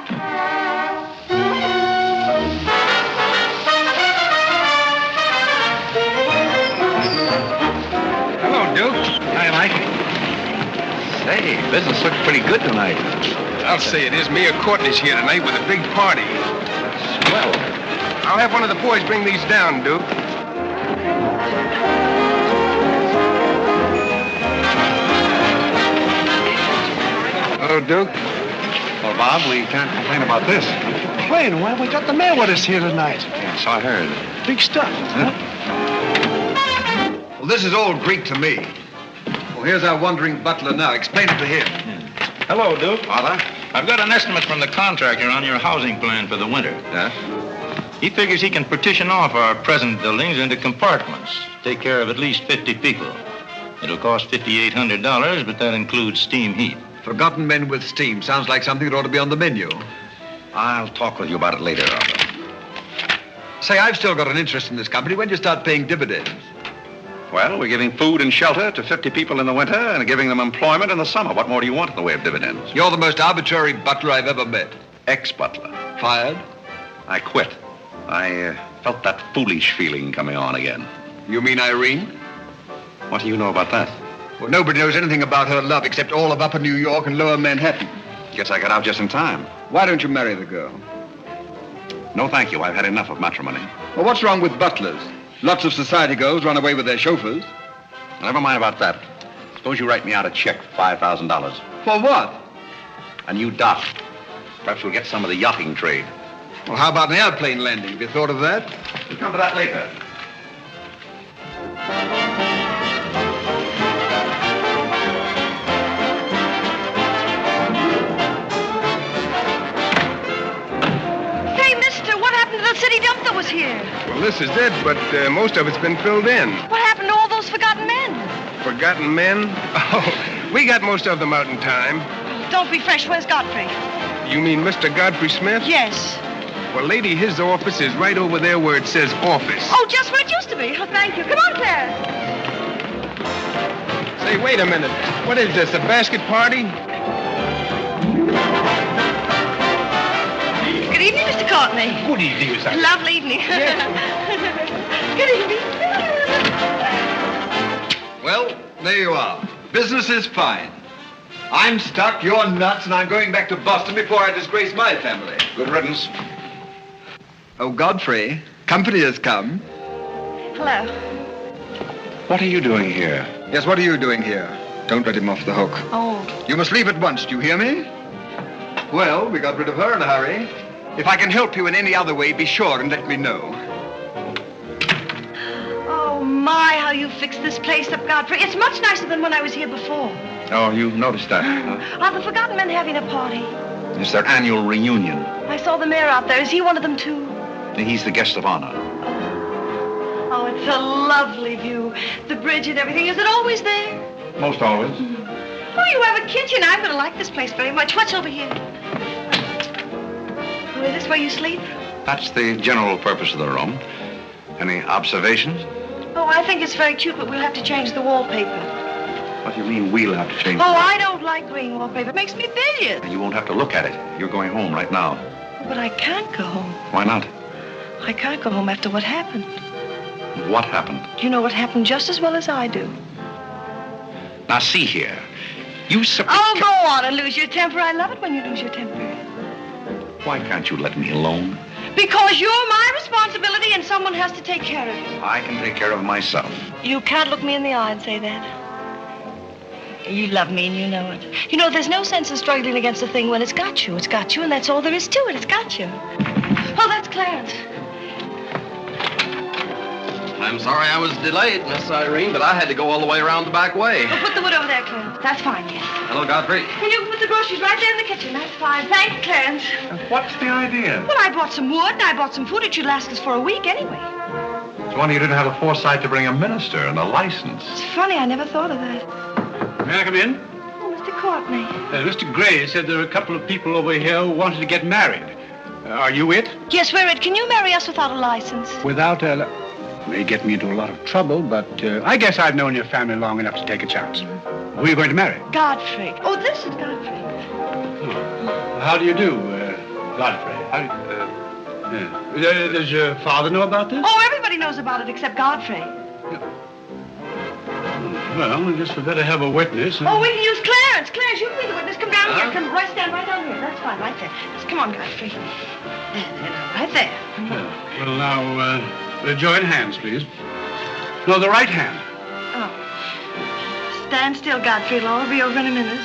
Hello, Duke. Hi, Mike. Say, business looks pretty good tonight. I'll say it is. Mia Courtney's here tonight with a big party. Swell. I'll have one of the boys bring these down, Duke. Hello, Duke. Well, Bob, we can't complain about this. Complain? Why, we got the mayor with us here tonight. Yes, I heard. Big stuff, huh? Well, this is all Greek to me. Well, here's our wandering butler now. Explain it to him. Hello, Duke. Father? I've got an estimate from the contractor on your housing plan for the winter. Yes? He figures he can partition off our present buildings into compartments, take care of at least 50 people. It'll cost $5,800, but that includes steam heat. Forgotten men with steam. Sounds like something that ought to be on the menu. I'll talk with you about it later, Arthur. Say, I've still got an interest in this company. When do you start paying dividends? Well, we're giving food and shelter to 50 people in the winter and giving them employment in the summer. What more do you want in the way of dividends? You're the most arbitrary butler I've ever met. Ex-butler. Fired? I quit. I felt that foolish feeling coming on again. You mean Irene? What do you know about that? Well, nobody knows anything about her love except all of Upper New York and Lower Manhattan. Guess I got out just in time. Why don't you marry the girl? No, thank you. I've had enough of matrimony. Well, what's wrong with butlers? Lots of society girls run away with their chauffeurs. Never mind about that. Suppose you write me out a check for $5,000. For what? A new dock. Perhaps we'll get some of the yachting trade. Well, how about an airplane landing? Have you thought of that? We'll come to that later. Hey, mister, what happened to the city dump that was here? Well, this is it, but most of it's been filled in. What happened to all those forgotten men? Forgotten men? Oh, we got most of them out in time. Don't be fresh. Where's Godfrey? You mean Mr. Godfrey Smith? Yes. Well, lady, his office is right over there where it says office. Oh, just where it used to be. Oh, thank you. Come on, Claire. Say, wait a minute. What is this, a basket party? Good evening, Mr. Courtney. Good evening, Miss Irene. Lovely evening. Good evening. Well, there you are. Business is fine. I'm stuck, you're nuts, and I'm going back to Boston before I disgrace my family. Good riddance. Oh, Godfrey, company has come. Hello. What are you doing here? Yes, what are you doing here? Don't let him off the hook. Oh. You must leave at once, do you hear me? Well, we got rid of her in a hurry. If I can help you in any other way, be sure and let me know. Oh, my, how you fixed this place up, Godfrey. It's much nicer than when I was here before. Oh, you noticed that? Are the Forgotten Men having a party? It's their annual reunion. I saw the mayor out there. Is he one of them, too? He's the guest of honor. Oh, it's a lovely view. The bridge and everything. Is it always there? Most always. Oh, you have a kitchen. I'm going to like this place very much. What's over here? Oh, is this where you sleep? That's the general purpose of the room. Any observations? Oh, I think it's very cute, but we'll have to change the wallpaper. What do you mean we'll have to change Oh, I don't like green wallpaper. It makes me bilious. You won't have to look at it. You're going home right now. But I can't go home. Why not? I can't go home after what happened. What happened? You know what happened just as well as I do. Now, see here. You Oh, go on and lose your temper. I love it when you lose your temper. Why can't you let me alone? Because you're my responsibility and someone has to take care of you. I can take care of myself. You can't look me in the eye and say that. You love me and you know it. You know, there's no sense in struggling against a thing when it's got you. It's got you, and that's all there is to it. It's got you. Oh, that's Clarence. I'm sorry I was delayed, Miss Irene, but I had to go all the way around the back way. Well, put the wood over there, Clarence. That's fine, yes. Hello, Godfrey. And you can put the groceries right there in the kitchen. That's fine. Thanks, Clarence. What's the idea? Well, I bought some wood and I bought some food. It should last us for a week anyway. It's wonder you didn't have the foresight to bring a minister and a license. It's funny. I never thought of that. May I come in? Oh, Mr. Courtney. Mr. Gray said there are a couple of people over here who wanted to get married. Are you it? Yes, we're it. Can you marry us without a license? Without a... May get me into a lot of trouble, but I guess I've known your family long enough to take a chance. Who are you going to marry? Godfrey. Oh, this is Godfrey. How do you do, Godfrey? Does your father know about this? Oh, everybody knows about it except Godfrey. Well, I guess we better have a witness. Oh, we can use Clarence. Clarence, you can be the witness. Come down here. Come right, stand right down here. That's fine, right there. Just come on, Godfrey. Right there. Well, now, join hands, please. No, the right hand. Oh. Stand still, Godfrey. It'll all be over in a minute.